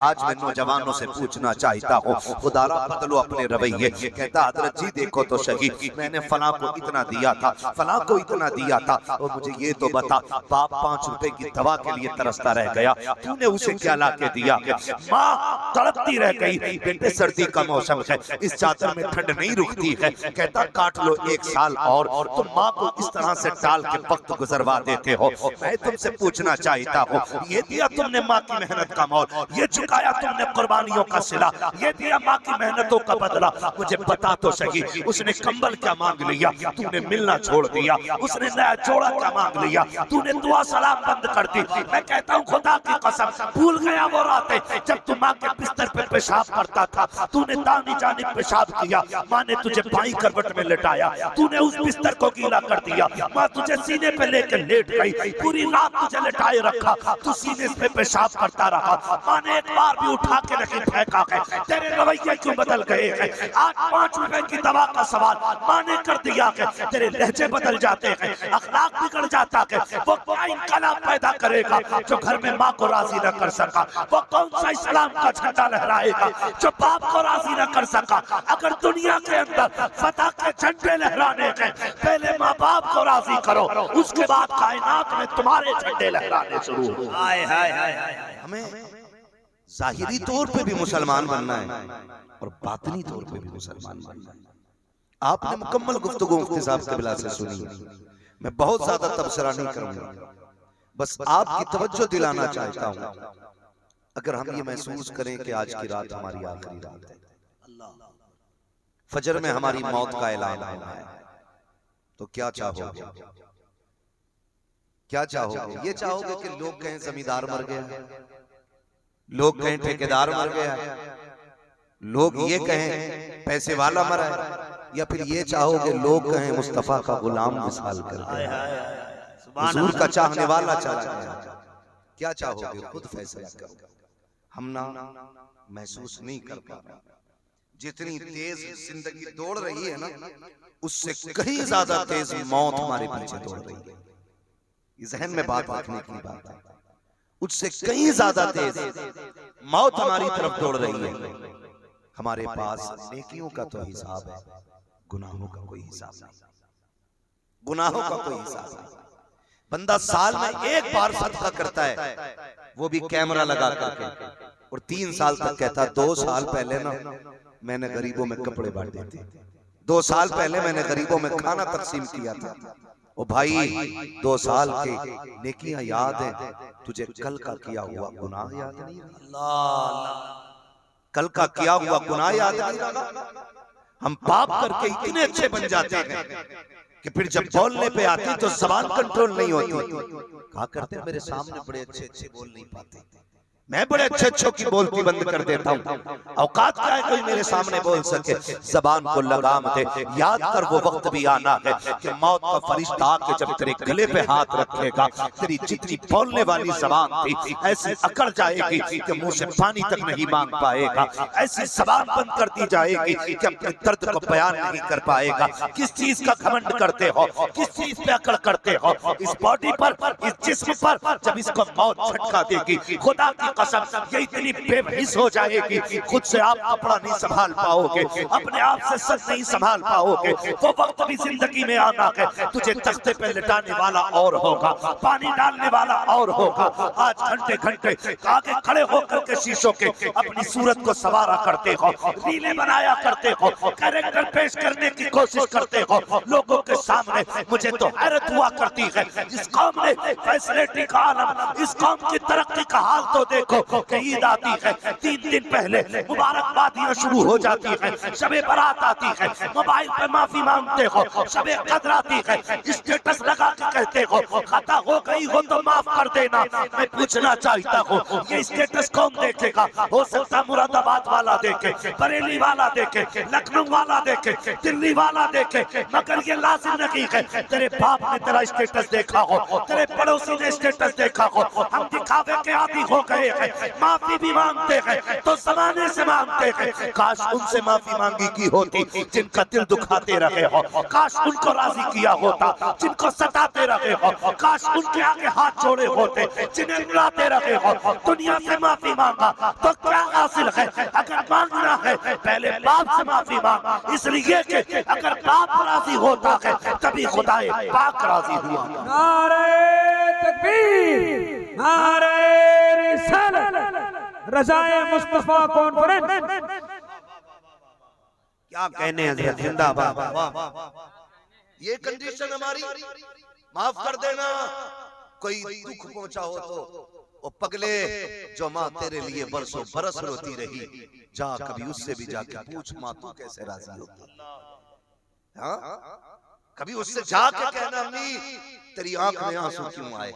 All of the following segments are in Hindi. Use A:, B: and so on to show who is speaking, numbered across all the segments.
A: आज मैं नौजवानों से पूछना चाहता हूँ, खुदारा बदलो अपने रवैये। कहता हजरत जी देखो तो सही, मैंने फला को इतना दिया था, फला को इतना दिया था, और मुझे ये तो बता, बाप 5 रुपए की दवा के लिए तरसता रह गया, तूने उसे क्या ला के दिया? माँ तड़पती रह गई, बेटे सर्दी का मौसम है, इस चादर में ठंड नहीं रुकती है। कहता काट लो 1 साल और तुम माँ को इस तरह से टाल के वक्त गुजरवा देते हो। मैं तुमसे पूछना चाहता हूँ, ये दिया तुमने माँ की मेहनत का मोल, ये चुकाया तुमने कुर्बानियों का सिला, ये दिया माँ की मेहनतों का बदला। मुझे बता तो सही, उसने कंबल क्या मांग लिया, तूने मिलना छोड़ दिया? उसने नया जोड़ा क्या मांग लिया, तूने दुआ सलाम बंद कर दी? मैं कहता हूँ खुदा की कसम, भूल गया वो रातें जब तू माँ के बिस्तर पे पेशाब करता था, तूने दानी जानिब पेशाब किया, माँ ने तुझे बाईं करवट में लेटाया, तूने उस बिस्तर को गीला कर दिया, माँ तुझे सीने पे लेकर लेट गई, पूरी रात तुझे लेटाए रखा, तू सीने पे पेशाब करता रहा, माँ ने एक बार भी उठा के नहीं फेंका है। तेरे रवैये क्यों बदल गए हैं? आज 5 रुपए की दवा का सवाल माँ ने कर दिया है, तेरे लहजे बदल जाते हैं, अखलाक बिगड़ जाता है। वो क्या इनकलाब पैदा करेगा जो घर में माँ को राजी न कर सका? वो कौन सा इस्लाम का झंडा लहराएगा जो बाप को राजी न कर सका? अगर दुनिया के अंदर फतह के झंडे लहराने हैं, पहले माँ बाप को राजी करो, उसके बाद कायनात में तुम्हारे झंडे लहराने शुरू हो। हमें जाहिरी तौर पे भी मुसलमान बनना है और बातनी तौर पे भी मुसलमान बनना है। आपने मुकम्मल गुफ्तगू मुफ्ती साहब के बिला से सुनी, मैं बहुत ज्यादा तबसरा नहीं करूंगा, बस आपकी तवज्जो दिलाना चाहता हूं। अगर हम ये महसूस करें कि आज की रात हमारी आखिरी रात है, फजर में हमारी मौत का ऐलान होना है, तो क्या चाहोगे? क्या चाहोगे? ये चाहोगे कि लोग कहें जमींदार मर गया, लोग कहें ठेकेदार मर गया, लोग ये कहें पैसे वाला मरा है, या फिर ये चाहोगे लोग कहें मुस्तफा का गुलाम विसाल कर गया, हुजूर का चाहने वाला चला गया? क्या चाहोगे? खुद फैसला करो। हम ना महसूस नहीं कर पा रहे, जितनी तेज जिंदगी दौड़ रही है ना, उससे कहीं ज्यादा तेज मौत हमारे पीछे दौड़ रही है। इस जहन में बात रखने की बात है, उससे कहीं ज्यादा तेज मौत हमारी तरफ दौड़ रही है। हमारे पास नेकियों का तो हिसाब है, गुनाहों का कोई हिसाब नहीं, गुनाहों का कोई हिसाब नहीं। बंदा साल में 1 बार सदका करता है, वो भी कैमरा लगा करके, और 3 साल तक कहता 2 साल पहले ना मैंने गरीबों में कपड़े बांटे थे, 2 साल पहले मैंने गरीबों में खाना तकसीम किया था। ओ भाई, 2 साल के नेकियां याद है, तुझे कल का किया हुआ गुनाह याद नहीं रहा? कल का किया हुआ गुनाह याद नहीं रहा? हम पाप करके इतने अच्छे बन जाते हैं कि फिर जब बोलने पे आती तो जबान कंट्रोल नहीं होती। कहा करते मेरे सामने बड़े अच्छे अच्छे बोल नहीं पाते, मैं बड़े अच्छे अच्छों की बोलती बंद कर देता हूँ। औकात क्या है कोई मेरे सामने बोल सके? जबान को लगाम दे, याद कर वो वक्त भी आना है कि मौत का फरिश्ता आके जब तेरे गले पे हाथ रखेगा, तेरी जितनी बोलने वाली जबान थी ऐसी अकड़ जाएगी कि मुंह से पानी तक नहीं मांग पाएगा, ऐसी जबान बंद कर दी जाएगी कि अपने दर्द को बयान नहीं कर पाएगा। किस चीज का घमंड करते हो, किस चीज पे अकड़ करते हो? इस बॉडी पर, इस जिस्म पर जब इसको मौत झटका देगी, खुदा की कसम ये इतनी बेबहिस हो जाएगी, खुद से आप कपड़ा नहीं संभाल पाओगे, अपने आप से सच नहीं संभाल पाओगे। वो वक्त भी जिंदगी में आना है, तुझे तख्ते पे लिटाने वाला और होगा, पानी डालने वाला और होगा। आज घंटे घंटे आगे खड़े होकर के शीशों के अपनी सूरत को संवारा करते हो, रीलें बनाया करते हो, कैरेक्टर पेश करने की कोशिश करते हो लोगों के सामने। मुझे तो हैरत हुआ करती है, इस कौम ने फैसिलिटी का आलम, इस कौम की तरक्की का हाल तो देखो। ईद आती है, 3 दिन पहले मुबारकबादियां शुरू हो जाती है, शबे बारात आती है, मोबाइल पे माफी मांगते हो, शबे कद्र आती है, स्टेटस लगा के कहते हो खता हो गई हो तो माफ कर देना। मैं पूछना चाहता हूँ ये स्टेटस कौन देखेगा? हो सकता मुरादाबाद वाला देखे, बरेली वाला देखे, लखनऊ वाला देखे, दिल्ली वाला देखे, मगर ये लाजिम नहीं है तेरे बाप ने तेरा स्टेटस देखा हो, तेरे पड़ोसी ने स्टेटस देखा हो। हम दिखावे के आदी हो गए
B: हैं, माफी भी मांगते हैं तो जमाने से मांगते हैं। काश उनसे माफी मांगी की होती जिनका दिल दुखाते रहे हो, काश उनको राजी किया होता जिनको सताते रहे हो, काश उनके आगे हाथ जोड़े होते जिन्हें रुलाते रहे हो। दुनिया से माफी मांगा तो क्या हासिल है? अगर मांगना है पहले बाप से माफी मांग, इसलिए कि अगर बाप राजी होता है तभी खुदाए पाक राजी हुआ।
C: नारे तकबीर, नारे रिसालत, रज़ाए मुस्तफा कॉन्फ्रेंस।
A: क्या कहने हैं, जिंदाबाद। ये कंडीशन हमारी, माफ कर देना। कोई दुख पहुंचा हो तो ओ पगले, जो माँ तेरे लिए बरसों बरस रोती रही, जा कभी उससे भी जाके पूछ माँ तू कैसे राजी होगी। हाँ, कभी उससे जाके कहना अम्मी तेरी आंख में आंसू क्यों आए।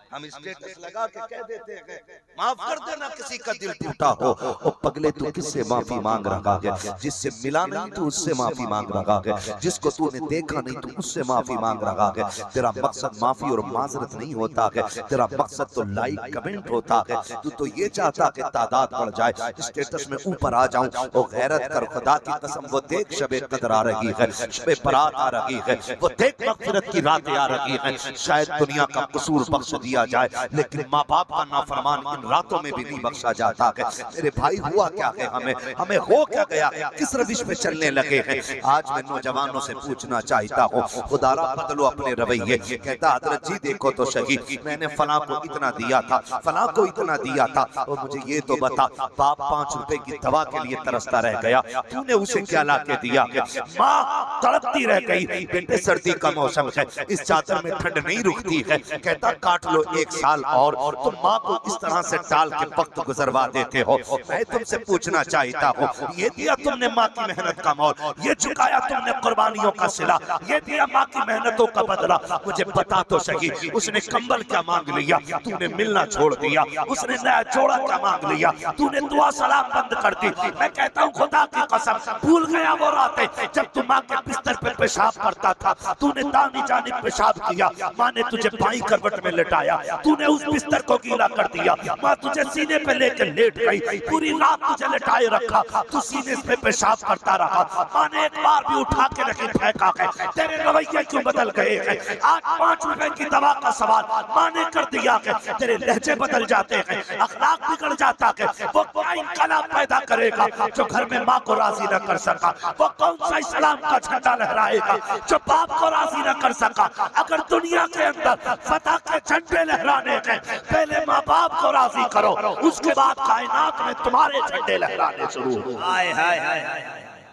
A: हम स्टेटस लगा के कह देते हैं माफ कर देना किसी का दिल टूटा हो। ओ पगले तू किससे माफी मांग रहा है? जिससे मिला नहीं तू उससे माफी मांग रहा है, जिसको तूने देखा नहीं तू उससे माफी मांग रहा है। तेरा मकसद माफी और माजरत नहीं होता है, तेरा मकसद तो लाइक कमेंट होता है। तू तो ये चाहता कि तादाद बढ़ जाए, स्टेटस में ऊपर आ जाऊं। ओ गैरत कर, खुदा की कसम वो देख शबे कदर आ रही है, शबे बारात आ रही है, वो देख मगफिरत की रातें आ रही है। शायद दुनिया का कसूर बख्श दिया जाए, लेकिन माँ बाप का नाफरमान इन रातों में भी नहीं बख्शा जाता है। मेरे भाई हुआ क्या है, हमें हो क्या गया, किस रविश पे चलने लगे हैं। आज मैं नौजवानों से पूछना चाहता हूँ, खुदारा बदलो अपने रवैये। कहता हजरत जी देखो तो सही, मैंने फलां को इतना दिया था, फलां को इतना दिया था, और मुझे ये तो बता बाप 5 रुपए की दवा के लिए तरसता रह गया, तूने उसे क्या ला के दिया? माँ तड़पती रह गई, बेटे सर्दी का मौसम है, इस चादर में ठंड नहीं रुकती है। कहता काट लो 1 साल और तुम माँ को इस तरह से टाल के वक्त गुजरवा देते हो। मैं तुमसे पूछना चाहता हूँ, ये दिया तुमने माँ की मेहनत का मोल, ये चुकाया तुमने कुर्बानियों का सिला, ये दिया माँ की मेहनतों का बदला। मुझे बता तो सही, उसने कंबल क्या मांग लिया, तूने मिलना छोड़ दिया? उसने नया जोड़ा क्या मांग लिया, तूने दुआ सलाम बंद कर दी? मैं कहता हूँ खुदा की कसम, भूल गया वो रातें जब तू माँ के बिस्तर पे पेशाब करता था, तूने दानी जानिब पेशाब किया, माँ ने तुझे बाईं करवट में लेटाया, तूने उस बिस्तर को गीला कर दिया, माँ तुझे सीने पे लेकर लेट गई, पूरी रात तुझे लेटाए रखा, तू सीने पे पेशाब करता रहा, माँ ने एक बार भी उठा के नहीं फेंका है। तेरे रवैये क्यों बदल गए हैं? आज 5 रुपए की दवा का सवाल माँ ने कर दिया है, तेरे लहजे बदल जाते हैं, अखलाक बिगड़ जाता है। वो क्या इनकलाब पैदा करेगा जो घर में माँ को राजी न कर सका? वो कौन सा इस्लाम का झंडा लहराएगा जो बाप को राजी न कर सका? अगर दुनिया के अंदर फतह के झंडे लहराने हैं, पहले माँ बाप को राजी करो, उसके बाद कायनात में तुम्हारे झंडे लहराने शुरू हो। हाय हाय हाय,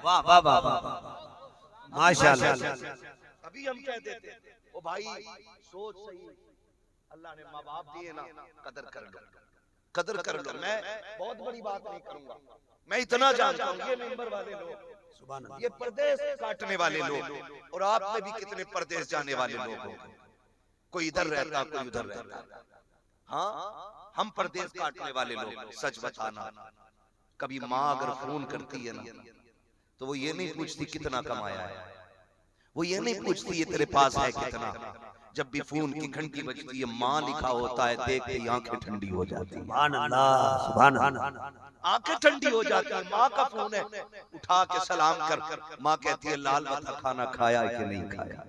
A: वाह वाह वाह वाह, माशाअल्लाह। अभी हम कह देते ओ भाई सोच सही, अल्लाह ने माँ बाप दिए ना, कदर कर लो, कदर कर लो। मैं बहुत बड़ी बात नहीं करूंगा, मैं इतना जानता हूँ ये मेंबर वाले लोग, ये परदेश काटने वाले लोग, और आप में भी कितने परदेश जाने वाले लोग हो, कोई इधर रहता कोई उधर रहता। हाँ, हम परदेश काटने वाले लोग, सच बताना, कभी माँ अगर फोन करती है ना तो वो ये नहीं पूछती कितना कमाया है, वो ये नहीं पूछती ये तेरे पास है कितना। जब भी फोन की घंटी बजती है, माँ लिखा होता है, देखते ही आंखें ठंडी हो जाती है। सुभान अल्लाह, सुभान अल्लाह, आंखें ठंडी हो जाती है। माँ का फोन है, उठा के सलाम कर, माँ कहती है लाल बता खाना खाया है कि नहीं खाया,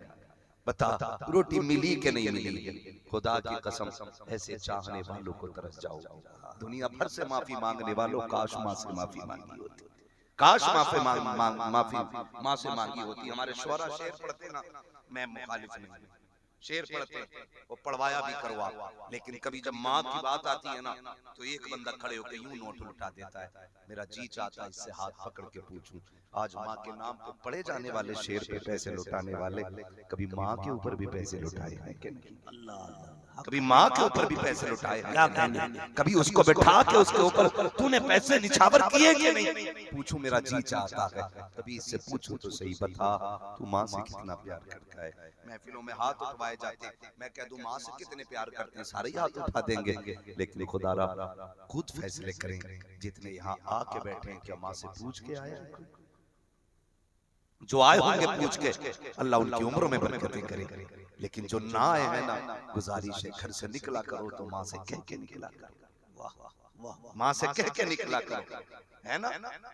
A: बता रोटी मिली कि नहीं मिली। खुदा की कसम, ऐसे चाहने वालों को तरस जाओ। दुनिया भर से माफी मांगने वालों, काश माँ से माफी मांगी होती, काश माफी माँ से मांगी होती। हमारे शोरा शेर पढ़ते ना, मैं मुखालिफ नहीं, शेर पढ़ते वो पढ़वाया भी करवा, लेकिन कभी जब माँ की बात आती है ना तो एक बंदा खड़े होकर यूं नोट लुटा देता है। मेरा जी चाहता है इससे हाथ पकड़ के पूछूं, आज माँ के नाम पे पढ़े जाने वाले शेर पे पैसे लुटाने वाले कभी माँ के ऊपर भी पैसे लुटाए हैं कि नहीं? अल्लाह, कभी माँ के ऊपर भी पैसे लुटाए हैं? कभी उसको बैठा के उसके ऊपर तूने पैसे निछावर किए कि नहीं? पूछूं, मेरा जी चाहता है। कभी इससे पूछूं तो सही, बता तू माँ से कितना प्यार करता है? महफिलों में हाथ उठवाए जाते, मैं कह दूं माँ से कितने प्यार करते हैं, सारे हाथ उठा देंगे। लेकिन खुदारा खुद फैसले करें, जितने यहाँ आके बैठे हैं क्या माँ से पूछ के आए? जो आए होंगे पूछ के, अल्लाह उनकी उम्रों में बरकतें करे। लेकिन जो ना आए हैं ना, गुजारिश है घर से निकला करो तो माँ से कह के निकला करो। वाह माँ से कह के निकला करो, है ना।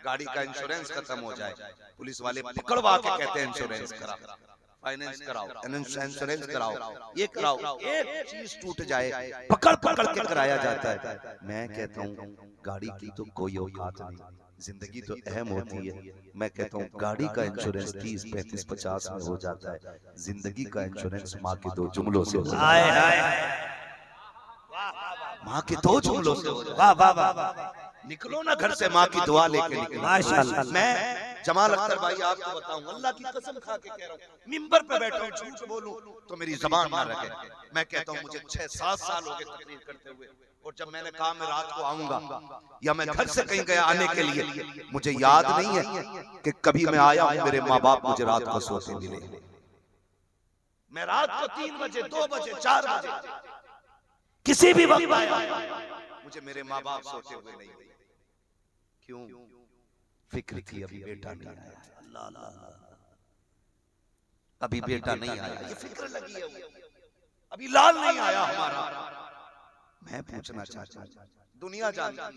A: गाड़ी का इंश्योरेंस खत्म हो जाए, पुलिस वाले पकड़वा के कहते हैं इंश्योरेंस कराओ, फाइनेंस कराओ, इंश्योरेंस कराओ, ये कराओ, एक चीज टूट जाए पकड़ पकड़ के कराया जाता है। मैं कहता हूँ गाड़ी की तो कोई औकात नहीं, जिंदगी तो अहम होती है। मैं कहता हूँ गाड़ी का इंश्योरेंस 30, 35, 50 में हो जाता है, जिंदगी का इंश्योरेंस माँ के 2 जुमलों से हो जाता है। माँ के 2 जुमलों से हो जाता है। वाह वाह वाह। निकलो ना घर से माँ की दुआ लेके निकलो। माशाअल्लाह। मैं जमाल अख्तर भाई आपको बताऊं, अल्लाह की कसम खा के कह रहा हूँ, मिंबर पे बैठा हूँ, झूठ बोलूं तो मेरी जबान ना रखे। मैं कहता हूँ मुझे 6-7 साल हो गए तकरीर करते हुए, और जब मैंने कहा मैं रात को आऊंगा या मैं घर से कहीं गया आने के लिए, मुझे याद नहीं है कि कभी मैं आया हूं मेरे माँ बाप मुझे रात को सोते मिले। मैं रात को 3 बजे, 2 बजे, 4 बजे किसी भी वक्त आया, मुझे मेरे माँ बाप सोते हुए नहीं। क्यों? फिक्र थी अभी बेटा नहीं आया, अल्लाह अल्लाह, अभी बेटा नहीं आया, ये फिक्र लगी है, अभी लाल नहीं आया हमारा। मैं पूछना चाहता हूँ, दुनिया जानती है,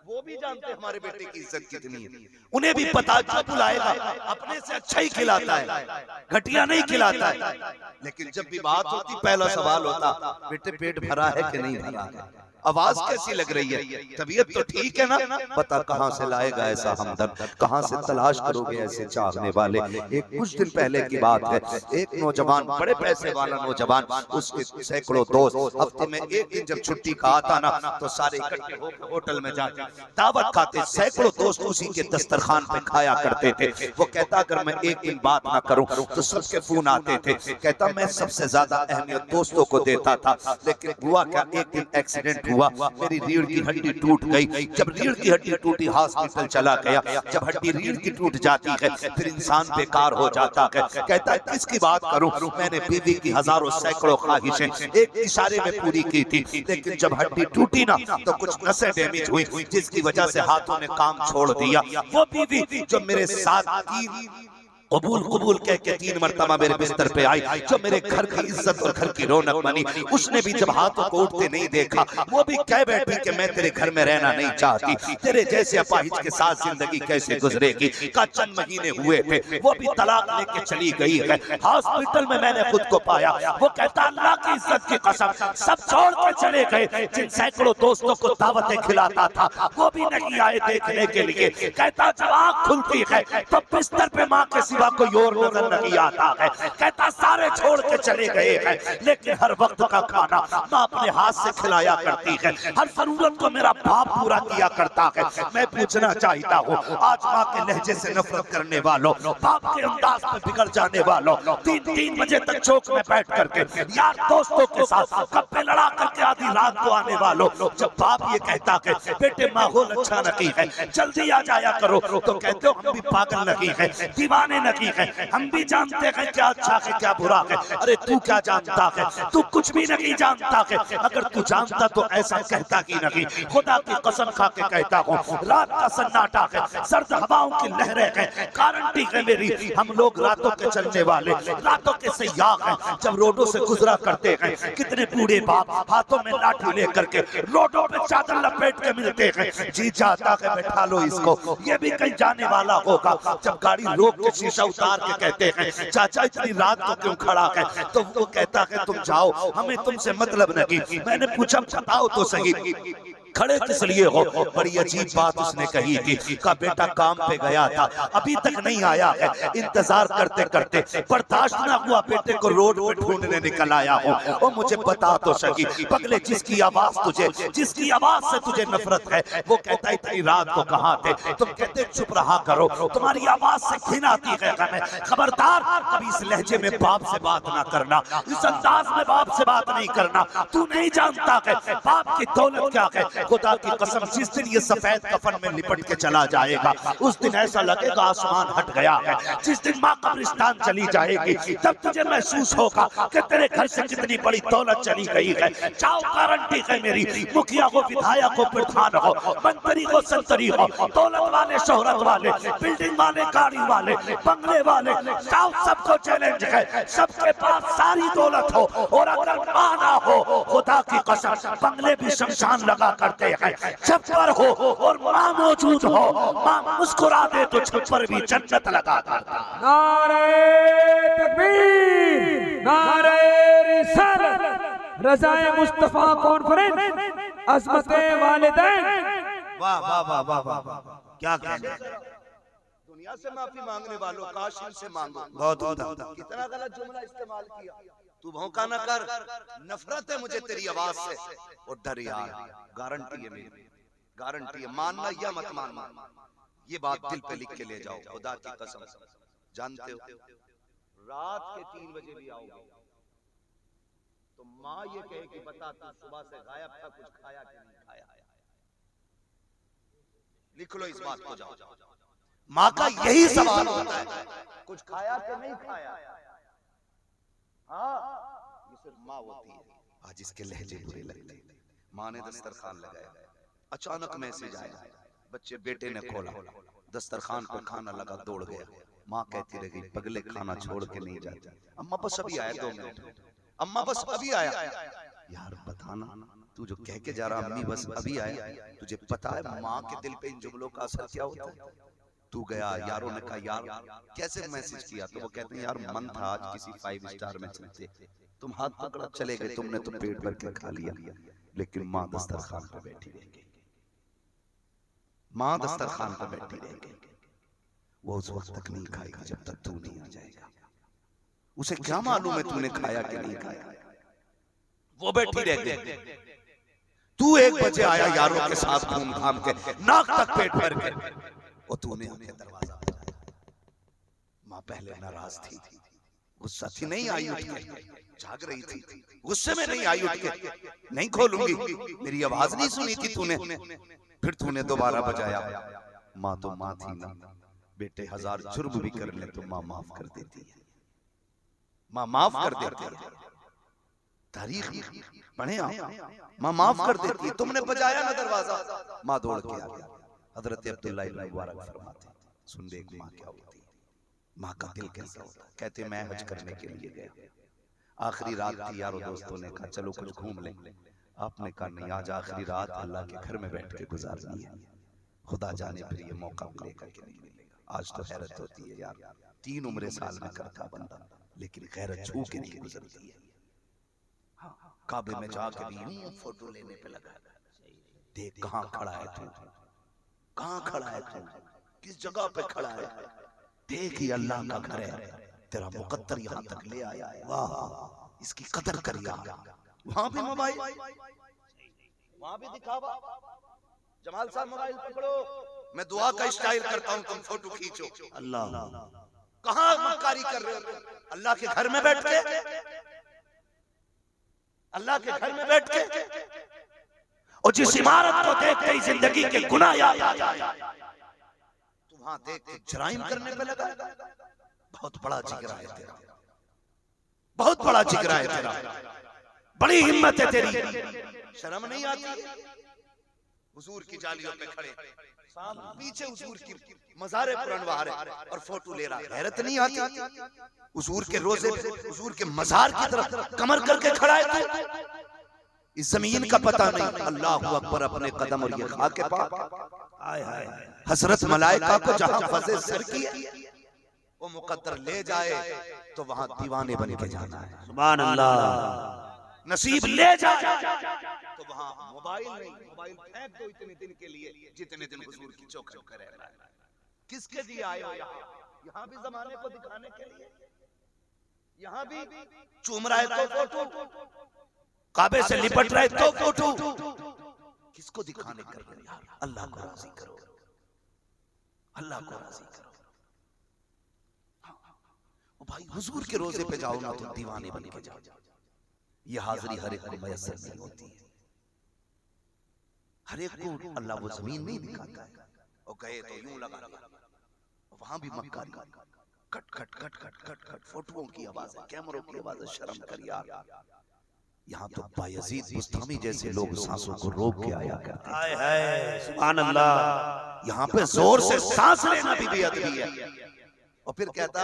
A: वो भी जानते हैं हमारे बेटे की इज्जत कितनी है, उन्हें भी पता जो बुलाएगा अपने से अच्छा ही खिलाता है, घटिया नहीं खिलाता है। लेकिन जब भी बात होती पहला सवाल होता बेटे पेट भरा है कि नहीं भरा है, आवाज कैसी लग रही है, तबीयत तो ठीक है ना, पता कहां से लाएगा ऐसा हमदर्द, कहां से तलाश करोगे ऐसे चाहने वाले। एक कुछ दिन पहले की बात है, एक नौजवान, बड़े पैसे वाला नौजवान, उसके सैकड़ों दोस्त, हफ्ते में एक दिन जब छुट्टी का आता ना तो सारे इकट्ठे होकर होटल में जाके दावत खाते, सैकड़ों दोस्त उसी के दस्तरखान पे खाया करते थे। वो कहता अगर मैं एक दिन बात ना करूं तो सबके फोन आते थे, कहता मैं सबसे ज्यादा अहमियत दोस्तों को देता था, लेकिन हुआ क्या एक दिन एक्सीडेंट हुआ, मेरी रीढ़ की हड्डी टूट गई। जब रीढ़ की हड्डी टूटी हॉस्पिटल चला गया, जब हड्डी रीढ़ की टूट जाती है फिर इंसान बेकार हो जाता है। कहता है किसकी बात करूं, मैंने बीवी की हजारों सैकड़ों ख्वाहिशें एक इशारे में पूरी की थी, लेकिन जब हड्डी टूटी ना तो कुछ नसें डैमेज हुई जिसकी वजह से हाथों ने काम छोड़ दिया। वो बीवी जो मेरे साथ कबूल कबूल कह के 3 मरतबा मेरे बिस्तर पे आई, जो मेरे घर की इज्जत और घर की रौनक बनी, उसने भी जब हाथों को उठते नहीं देखा वो भी कह बैठी कि मैं तेरे घर में रहना नहीं चाहती, तेरे जैसे अपाहिज के साथ जिंदगी कैसे गुजरेगी। का चंद महीने हुए थे वो भी तलाक लेके चली गई है। हॉस्पिटल में मैंने खुद को पाया, वो कहता अल्लाह की इज्जत की कसम सब छोड़ के चले गए, जिन सैकड़ों दोस्तों को दावतें खिलाता था वो भी नहीं आए देखने के लिए। कहता जब आँख खुलती है तो बिस्तर पे माँ के सिवा कोई और नजर नहीं आता है। कहता सारे छोड़ के चले गए हैं, लेकिन हर वक्त का खाना माँ अपने हाथ से खिलाया करती है, हर जरूरत को मेरा बाप पूरा किया करता है। मैं पूछना चाहता हूँ आज माँ के लहजे से नफरत करने वालों, बाप के अंदाज में बिगड़ जाने वालों, 3-3 बजे तक चौक में बैठ करके यार दोस्तों के साथ कप्पे लड़ा करके आधी रात को आने वालों, जब बाप ये कहता है बेटे माहौल अच्छा नहीं है जल्दी आ जाया करो, तो कहते हो हम भी पागल नहीं है, दीवाने नहीं है, हम भी जानते हैं क्या अच्छा है क्या बुरा है। अरे तू क्या जानता है, तू कुछ भी नहीं जानता है, अगर तू जानता तो ऐसा कहता ही नहीं। खुदा की कसम खा के कहता हूँ रात का सन्नाटा है, सर्द हवाओं की लहरें हैं, गारंटी है मेरी हम लोग रातों के चलने वाले, रातों के सयाह हैं। जब रोडों से गुजरा करते हैं कितने बूढ़े बाप हाथों में लाठी लेकर के रोडों पे चादर लपेट के मिलते हैं, जी चाहता है बैठा लो इसको, ये भी कहीं जाने वाला होगा। जब गाड़ी रोक के शीशा उतार के कहते हैं चाचा इतनी रात को क्यों खड़ा है, तो वो कहता है तुम जाओ हमें तुमसे मतलब नहीं। मैंने पूछा बताओ तो सही खड़े किस लिए हो, बड़ी अजीब बात उसने कही थी। का बेटा काम पे गया था अभी तक नहीं आया है, इंतजार करते करते बर्दाश्त ना हुआ, बेटे को रोड पे ढूंढने निकल आया हूँ, और मुझे बता तो सही पगले जिसकी आवाज तुझे, जिसकी आवाज से तुझे नफरत है, वो कहता है इतनी रात को कहाँ थे, तुम कहते चुप रहा करो तुम्हारी आवाज से घिन आती है। खबरदार कभी इस लहजे में बाप से बात ना करना, इस अंदाज में बाप से बात नहीं करना, तू नहीं जानता है बाप की दौलत क्या है। खुदा की कसम जिस दिन ये सफेद कफन में लिपट के चला जाएगा उस दिन ऐसा लगेगा आसमान हट गया है। जिस दिन माँ कब्रिस्तान चली जाएगी तब तुझे महसूस होगा कि तेरे घर से कितनी बड़ी दौलत चली गई है। चाहो गारंटी है मेरी, मुखिया हो विधायक हो प्रधान हो मंत्री हो संतरी हो, दौलत वाले शोहरत वाले बिल्डिंग वाले गाड़ी वाले बंगले वाले, चाहो सबको चैलेंज है, सबके पास सारी दौलत हो और अगर माँ ना हो खुदा की कसम बंगले भी शमशान लगा कर
B: करते हैं। छप्पर हो और माँ मौजूद हो, माँ मुस्कुरा दे तो छप्पर भी जन्नत लगा देता।
C: नारे तकबीर, नारे रिसालत, रज़ाए मुस्तफा कॉन्फ्रेंस, अज़मते वालिदैन।
A: वाह वाह वाह वाह वाह वाह, क्या कहना। दुनिया से माफी मांगने वालों काश इनसे मांगो। बहुत उम्दा। कितना गलत जुमला इस्तेमाल किया। तू भौंका न कर, नफरत है मुझे तेरी आवाज से। और डर यार, गारंटी है मेरी, गारंटी है, मानना या मत मानना, ये बात दिल पे लिख के ले जाओ, खुदा की कसम। जानते हो रात के 3 बजे भी आओगे तो माँ ये कहे कि बता तू सुबह से गायब था, कुछ खाया कि नहीं खाया। लिख लो इस बात को, जाओ। माँ का यही सवाल होता है, कुछ खाया कि नहीं खाया। हाँ, ये सिर्फ माँ होती है। आज इसके लहजे बुरे लगते हैं। माँ ने दस्तरखान लगाया, अचानक मैसेज आया, बच्चे बेटे ने खोला, दस्तरखान पर खाना लगा, दौड़ गया। माँ कहती रही पगले खाना छोड़ के नहीं जाते। अम्मा बस अभी आया, 2 मिनट, अम्मा बस अभी आया। यार बताना, तू जो कह के जा रहा अम्मी बस अभी आया, तुझे पता है माँ के दिल पे इन जुमलों का असर क्या होता है। तू गया, यारों ने कहा यार कैसे मैसेज किया, तो वो कहते हैं यार मन था आज किसी 5 स्टार में चलते, तुम हाथ पकड़ा चले गए, तुमने तो पेट भर के खा लिया, लेकिन माँ दस्तरखान पे बैठी रह गई। माँ दस्तरखान पे बैठी रह गई। वो उस वक्त तक नहीं खाएगी जब तक तू नहीं आ जाएगा। उसे क्या मालूम है तूने खाया कि नहीं खाया। वो बैठी रह गई। तू 1 बजे आया यारों के साथ घूम घाम के, नाक तक पेट भर के, और तूने आके दरवाजा बजाया। माँ पहले नाराज थी, गुस्सा थी, नहीं आई उठ के, जाग रही थी, गुस्से में नहीं आई उठ के, नहीं खोलूंगी, मेरी आवाज नहीं सुनी थी तूने, फिर तूने दोबारा बजाया। माँ तो माँ थी ना, बेटे 1000 जुर्म भी कर ले तो माँ माफ कर देती है, माँ माफ कर देती है। तारीख पढ़े आप, माँ माफ कर देती है। तुमने बजाया ना दरवाजा, माँ दौड़ के आ गया। हजरत अब्दुल्ला इब्न मुबारक फरमाते, सुन देख माँ क्या होती है, माँ का दिल कैसा होता है। कहते मैं हज करने के लिए गया, आखिरी रात थी, यारों दोस्तों ने कहा चलो कुछ घूम लें। आपने कहा नहीं, आज आखिरी रात अल्लाह के घर में बैठ के गुजारनी है, खुदा जाने फिर ये मौका मिलेगा कि नहीं मिलेगा। आज तो हैरत होती है यार, 3 उम्र साल में करता बंदा, लेकिन गैरत छू के नहीं गुजरती है। काबे में जाके भी फोटो लेने पे लगा, देख कहाँ खड़ा है तू, कहाँ खड़ा है तू, किस जगह पे खड़ा है, देख ये अल्लाह का घर है, तेरा मुकद्दर यहाँ तक ले आया है, वाह इसकी कदर कर यार। वहां भी मोबाइल, वहां भी दिखावा। जमाल साहब मोबाइल पकड़ो, मैं दुआ का स्टाइल करता हूँ, तुम फोटो खींचो। अल्लाह, कहाँ मक्कारी कर रहे हो अल्लाह के घर में बैठ के, अल्लाह के घर में बैठ के।
B: और जिस इमारत को देखते ही जिंदगी के गुनाह याद आ जाए,
A: तू वहां देख के जराइम करने पे लगा। बहुत बड़ा जिगरा है तेरा, बहुत बड़ा जिगरा है तेरा,
B: बड़ी हिम्मत है तेरी,
A: शर्म नहीं आती। हुजूर की जालियों पे खड़े, पीछे हुजूर की मज़ारे पुरनवार है और फोटो ले रहा है, हैरत नहीं आती। हुजूर के रोजे पे, हुजूर के मज़ार की तरफ कमर करके खड़ा है तू, इस जमीन का पता नहीं। अल्लाह अकबर, अपने कदम और ये खाके पाक, आय हाय हसरत मलाइका को जहां फज़े सर की वो मुकद्दर ले जाए तो वहां दीवाने बन के जाना है।
B: सुभान अल्लाह। नसीब ले जाए
A: तो वहां मोबाइल नहीं, मोबाइल फेंक दो इतने दिन के लिए जितने दिन हुजूर की चौखट पे रह रहा है। किसके लिए आए हो यहाँ भी जमाने को दिखाने के लिए, यहाँ भी चूम रहा है तो फोटो,
B: काबे से लिपट रहे तो फोटो,
A: किसको दिखाने कर रहे यार। अल्लाह को राजी करो, अल्लाह को राजी करो। ओ भाई हुजूर के रोजे पे जाओ ना तो दीवाने बन के जाओ। ये हाजिरी हर एक को मयसर नहीं होती है, हर एक को अल्लाह वो जमीन नहीं दिखाता है। और गए तो यूं लगा, वहां भी मक्कारी, cut cut cut cut cut cut, फोटोओं की आवाज है, कैमरों की आवाज है। शर्म कर यार। यहाँ तो बायजीद बुस्तामी जैसे लोग सांसों को रोक के आया करते हैं।
B: हाय हाय सुभान अल्लाह।
A: यहाँ पे जोर से सांस लेना भी बेअदबी है। और फिर कहता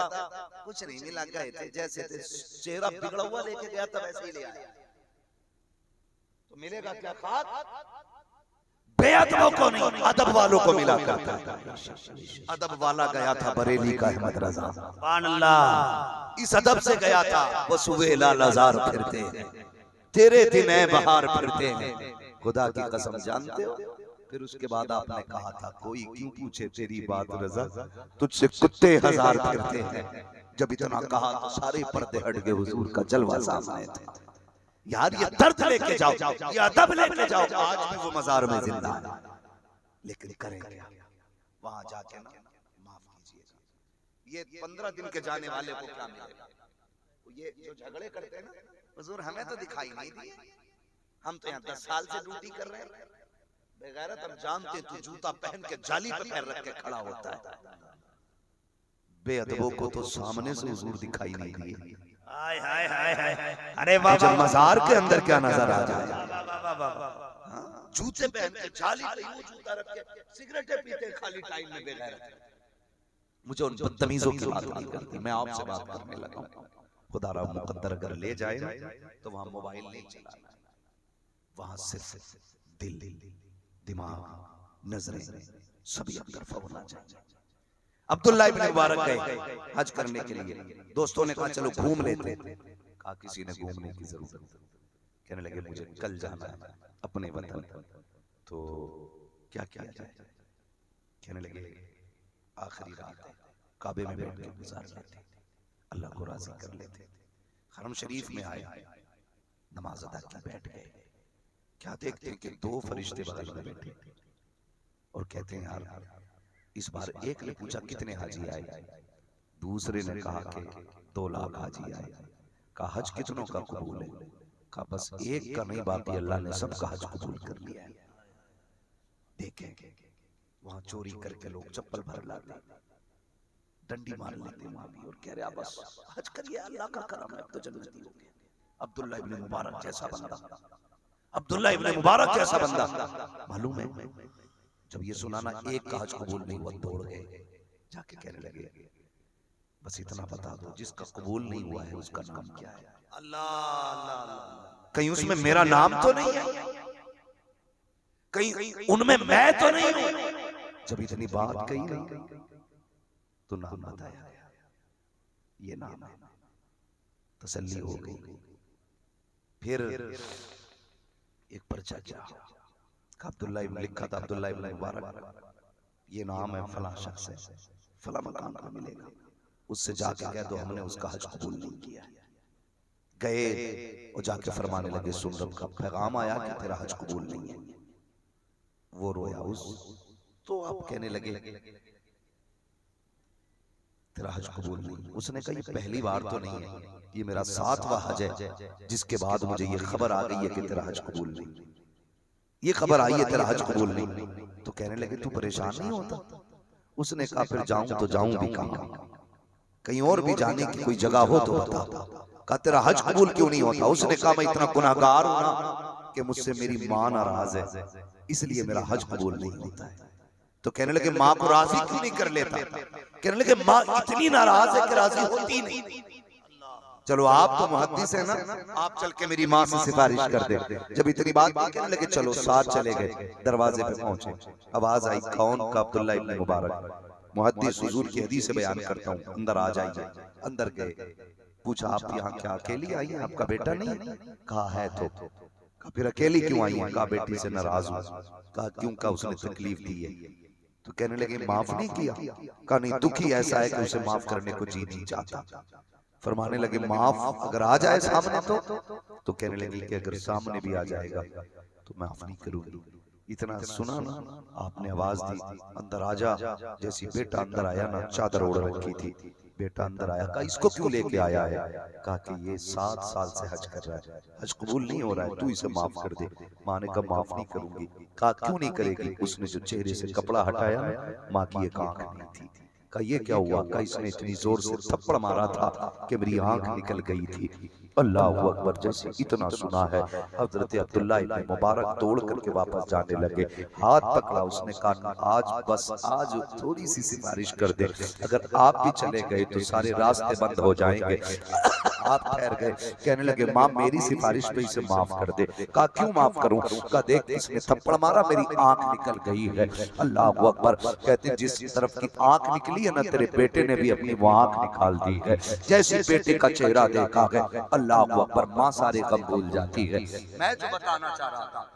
A: कुछ नहीं मिला, गए थे जैसे थे, चेहरा बिगड़ा हुआ लेके गया था वैसे ही ले आया। तो मिलेगा क्या खाक?
B: बेअदबों को नहीं, अदब वालों को मिला करता है।
A: अदब वाला गया था बरेली का अहमद रजा,
B: सुभान अल्लाह।
A: इस अदब से गया था वो सुबह लालाजार फिरते हैं, तेरे दिन है बहार फिरते हैं, खुदा की कसम जानते हो। फिर उसके बाद आपने कहा था कोई क्यों पूछे तेरी बात रजा, तुझसे कुत्ते हजार फिरते हैं। जब इतना कहा तो सारे पर्दे हट गए, हुजूर का जलवा सामने था। यार ये दर्द लेके जाओ, ये अदब लेके जाओ, आज भी वो मजार में जिंदा है। लेकिन करें क्या, वहां जाके ना माफ कीजिएगा, ये 15 दिन के जाने वाले को क्या मिलेगा। ये जो झगड़े करते हैं ना हुजूर, हमें तो दिखाई नहीं दिए, हम तो यहाँ 10 साल से ड्यूटी कर रहे हैं। बेगैरत, हम जानते तू जूता पहन के जाली पे पैर रख के खड़ा होता है। बेअदबों को तो सामने से हुजूर दिखाई नहीं दिए।
B: हाय हाय हाय हाय, अरे वाह,
A: जब मजार के अंदर क्या नजर आ जाए, जूते पहन के जाली पे यूं जूता रख के सिगरेटें पीते खाली टाइम में बेगैरत। मुझे उन बदतमीजों की बात नहीं करती, मैं आपसे बात करने लगा हूं। खुदा रा मुकद्दर अगर ले जाए ना तो वहां मोबाइल नहीं चलाना, वहां सिर्फ दिल, दिमाग, नजरें सभी एक तरफा होना चाहिए। अब्दुल्लाह इब्न मुबारक गए हज करने के लिए, दोस्तों ने कहा चलो घूम लेते, कहा किसी ने घूमने की जरूरत नहीं। कहने लगे मुझे कल जाना है अपने वतन, तो क्या किया जाए। कहने लगे आखिरी रात काबे में बैठ के गुजार लेते, अल्लाह को राजी कर लेते। हरम शरीफ में आए, नमाज अदा की, बैठ गए। क्या देखते हैं कि 2 फरिश्ते बगल में बैठे और कहते हैं यार इस बार एक ने पूछा कितने हाजी आए, दूसरे ने कहा कि 2 लाख हाजी आए। कहा हज कितनों का कबूल है, कहा बस एक का नहीं, बाकी अल्लाह ने सबका हज कबूल कर लिया है। देखें वहां चोरी करके लोग चप्पल भर लाते, डंडी मार लेते वहां भी, और कह रहे बस हज करिए, अल्लाह का करम है, अब तो जन्नती हो गया। अब्दुल्लाह इब्न मुबारक जैसा बंदा, अब्दुल्लाह इब्न मुबारक जैसा बंदा, मालूम है जब ये सुना ना एक का हज कबूल नहीं हुआ, दौड़ गए जाके कहने लगे बस इतना बता दो जिसका कबूल नहीं हुआ है उसका नाम क्या है। अल्लाह, कहीं उसमें मेरा नाम तो नहीं है, कहीं उनमें मैं तो नहीं हूं। जब इतनी बात कही नहीं तो नाम बताया, ये नाम है, तसल्ली हो गई। फिर एक पर्चा क्या अब्दुल्लाह इब्न लिखा था, अब्दुल्लाह इब्न मुबारक, ये नाम है फला शख्स है, फला मकान पर मिलेगा, उससे जाके कह दो हमने उसका हज कबूल नहीं किया। गए और जाके फरमाने लगे सुन रब का पैगाम आया कि तेरा हज कबूल नहीं है। वो रोया, उस तो आप कहने लगे तेरा हज कबूल नहीं। उसने कहा ये पहली बार तो नहीं है, ये मेरा 7वां हज है जिसके बाद मुझे ये खबर आ गई है कि तेरा हज कबूल नहीं, ये खबर आई है तेरा हज कबूल नहीं। तो कहने लगे तू परेशान नहीं होता। उसने कहा फिर जाऊं तो जाऊं भी कहां, कहीं और भी जाने की कोई जगह हो तो बता। कहा तेरा हज कबूल क्यों नहीं होता। उसने कहा मैं इतना गुनाहगार हूं ना कि मुझसे मेरी मां नाराज है, इसलिए मेरा हज कबूल नहीं होता है। तो कहने लगे मां को राजी क्यों नहीं कर लेता। कहने लगे मां इतनी नाराज है कि राजी होती नहीं। चलो आप तो मुहद्दिस है ना, आप चल के मेरी मां से सिफारिश कर दे। जब इतनी बात कहने लगे चलो साथ चले गए, दरवाजे पे पहुंचे, आवाज आई कौन का अब्दुल्लाह इब्न मुबारक। मुहद्दिस हुजूर की हदीस से बयान करता हूं, अंदर आ जाइए। अंदर गए, पूछा आप यहाँ क्या अकेली आई हैं, आपका बेटा नहीं है। कहा है तो। कहा फिर अकेली क्यों आई है। कहा बेटी से नाराज हूं। कहा क्यों। कहा उसने तकलीफ दी है। तो कहने लगे माफ नहीं किया। कहा नहीं, दुखी ऐसा है कि उसे माफ करने को जी नहीं चाहता। फरमाने लगे माफ अगर आ जाए सामने तो कहने लगे कि अगर सामने भी आ जाएगा तो माफ नहीं करूंगी। इतना सुना ना आपने आवाज दी अंदर आ जा। जैसी बेटा अंदर आया ना, चादर ओढ़ रखी थी, बेटा अंदर आया। कहा इसको क्यों लेके आया है। कहा कि ये 7 साल से हज कर रहा है, हज कबूल नहीं हो रहा है, तू इसे माफ कर दे। माँ ने कहा माफ नहीं करूंगी। कहा क्यों नहीं करेगी। उसने जो चेहरे से कपड़ा हटाया ना, माँ की एक आंख नहीं थी। कहा ये क्या हुआ। कहा इसने इतनी जोर से थप्पड़ मारा था कि मेरी आंख निकल गई थी।
B: अल्लाह अकबर। जैसे इतना सुना है, हजरत अब्दुल्ला इब्न मुबारक तोड़ करके वापस जाने लगे। हाथ पकड़ा, उसने कहा आज बस आज थोड़ी सी सिफारिश कर दे, अगर आप भी चले गए तो सारे रास्ते बंद हो जाएंगे। आप ठहर गए, कहने लगे माँ मेरी सिफारिश पे इसे माफ कर दे। कहा क्यों माफ करूं? कहा देख इसने थप्पड़ मारा, मेरी आंख निकल गई है। अल्लाह अकबर। कहते जिस तरफ की आंख निकली है ना, तेरे बेटे ने भी अपनी वो आंख निकाल दी है। जैसे बेटे का चेहरा देखा है, अल्लाह अकबर, माँ सारे गम भूल जाती है। मैं जो बताना चाह रहा था,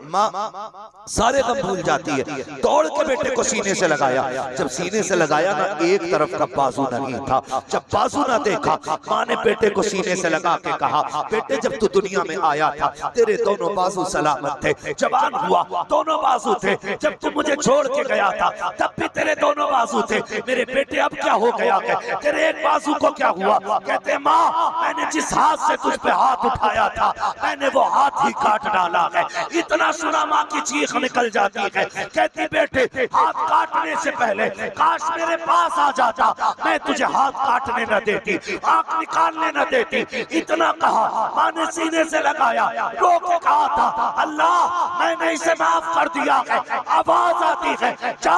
B: माँ सारे गम भूल जाती है। दौड़ के बेटे को सीने से लगाया। जब सीने से लगाया ना, एक तरफ का बाजू नहीं था। जब बाजू ना देखा, माँ ने बेटे को सीने से लगा के कहा बेटे जब तू दुनिया में आया था तेरे दोनों बाजू सलामत थे, जवान हुआ दोनों बाजू थे। जब तू मुझे छोड़ के गया था तब भी तेरे दोनों बाजू थे। मेरे बेटे अब क्या हो गया है, तेरे एक बाजू को क्या हुआ? कहते माँ मैंने जिस हाथ से तुझ पे हाथ उठाया था, मैंने वो हाथ ही काट डाला है। इतना सुना माँ की चीख निकल जाती है। कहती बेटे हाथ काटने से पहले काश मेरे पास आ जाता, मैं तुझे हाथ काटने न देती, आंख निकालने न देती। इतना कहा, माँ ने सीने से लगाया, रो के कहा था अल्लाह मैंने इसे माफ कर दिया है। आवाज आती है जा,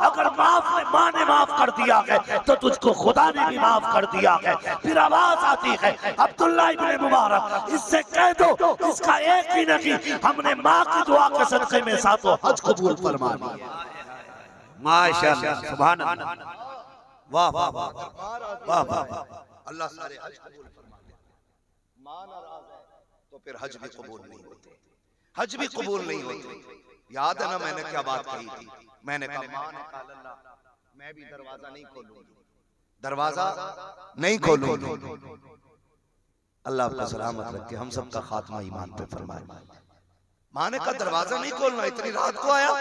B: अगर माँ ने माफ कर दिया है तो तुझको खुदा ने भी माफ कर दिया है। फिर आवाज आती है अब्दुल्ला इब्न मुबारक इससे कह दो इसका एक ही नहीं, हमने माँ की दुआ के सदक़े में सातों हज कबूल फरमा लिया।
A: माशाअल्लाह, सुभान अल्लाह, वाह वाह वाह वाह वाह। अल्लाह सारे हज कबूल फरमा ले। मां नाराज है तो फिर हज भी कबूल नहीं होते, हज भी कबूल नहीं होते। याद है ना मैंने क्या बात कही थी? मैंने कहा मां ने कहा अल्लाह मैं भी दरवाजा नहीं खोलूंगी, दरवाजा नहीं खोलूंगी। अल्लाह आपको सलामत रखे, हम सबका खात्मा ईमान पे फरमाए। माँ ने कहा दरवाजा नहीं खोलना, इतनी रात को आया?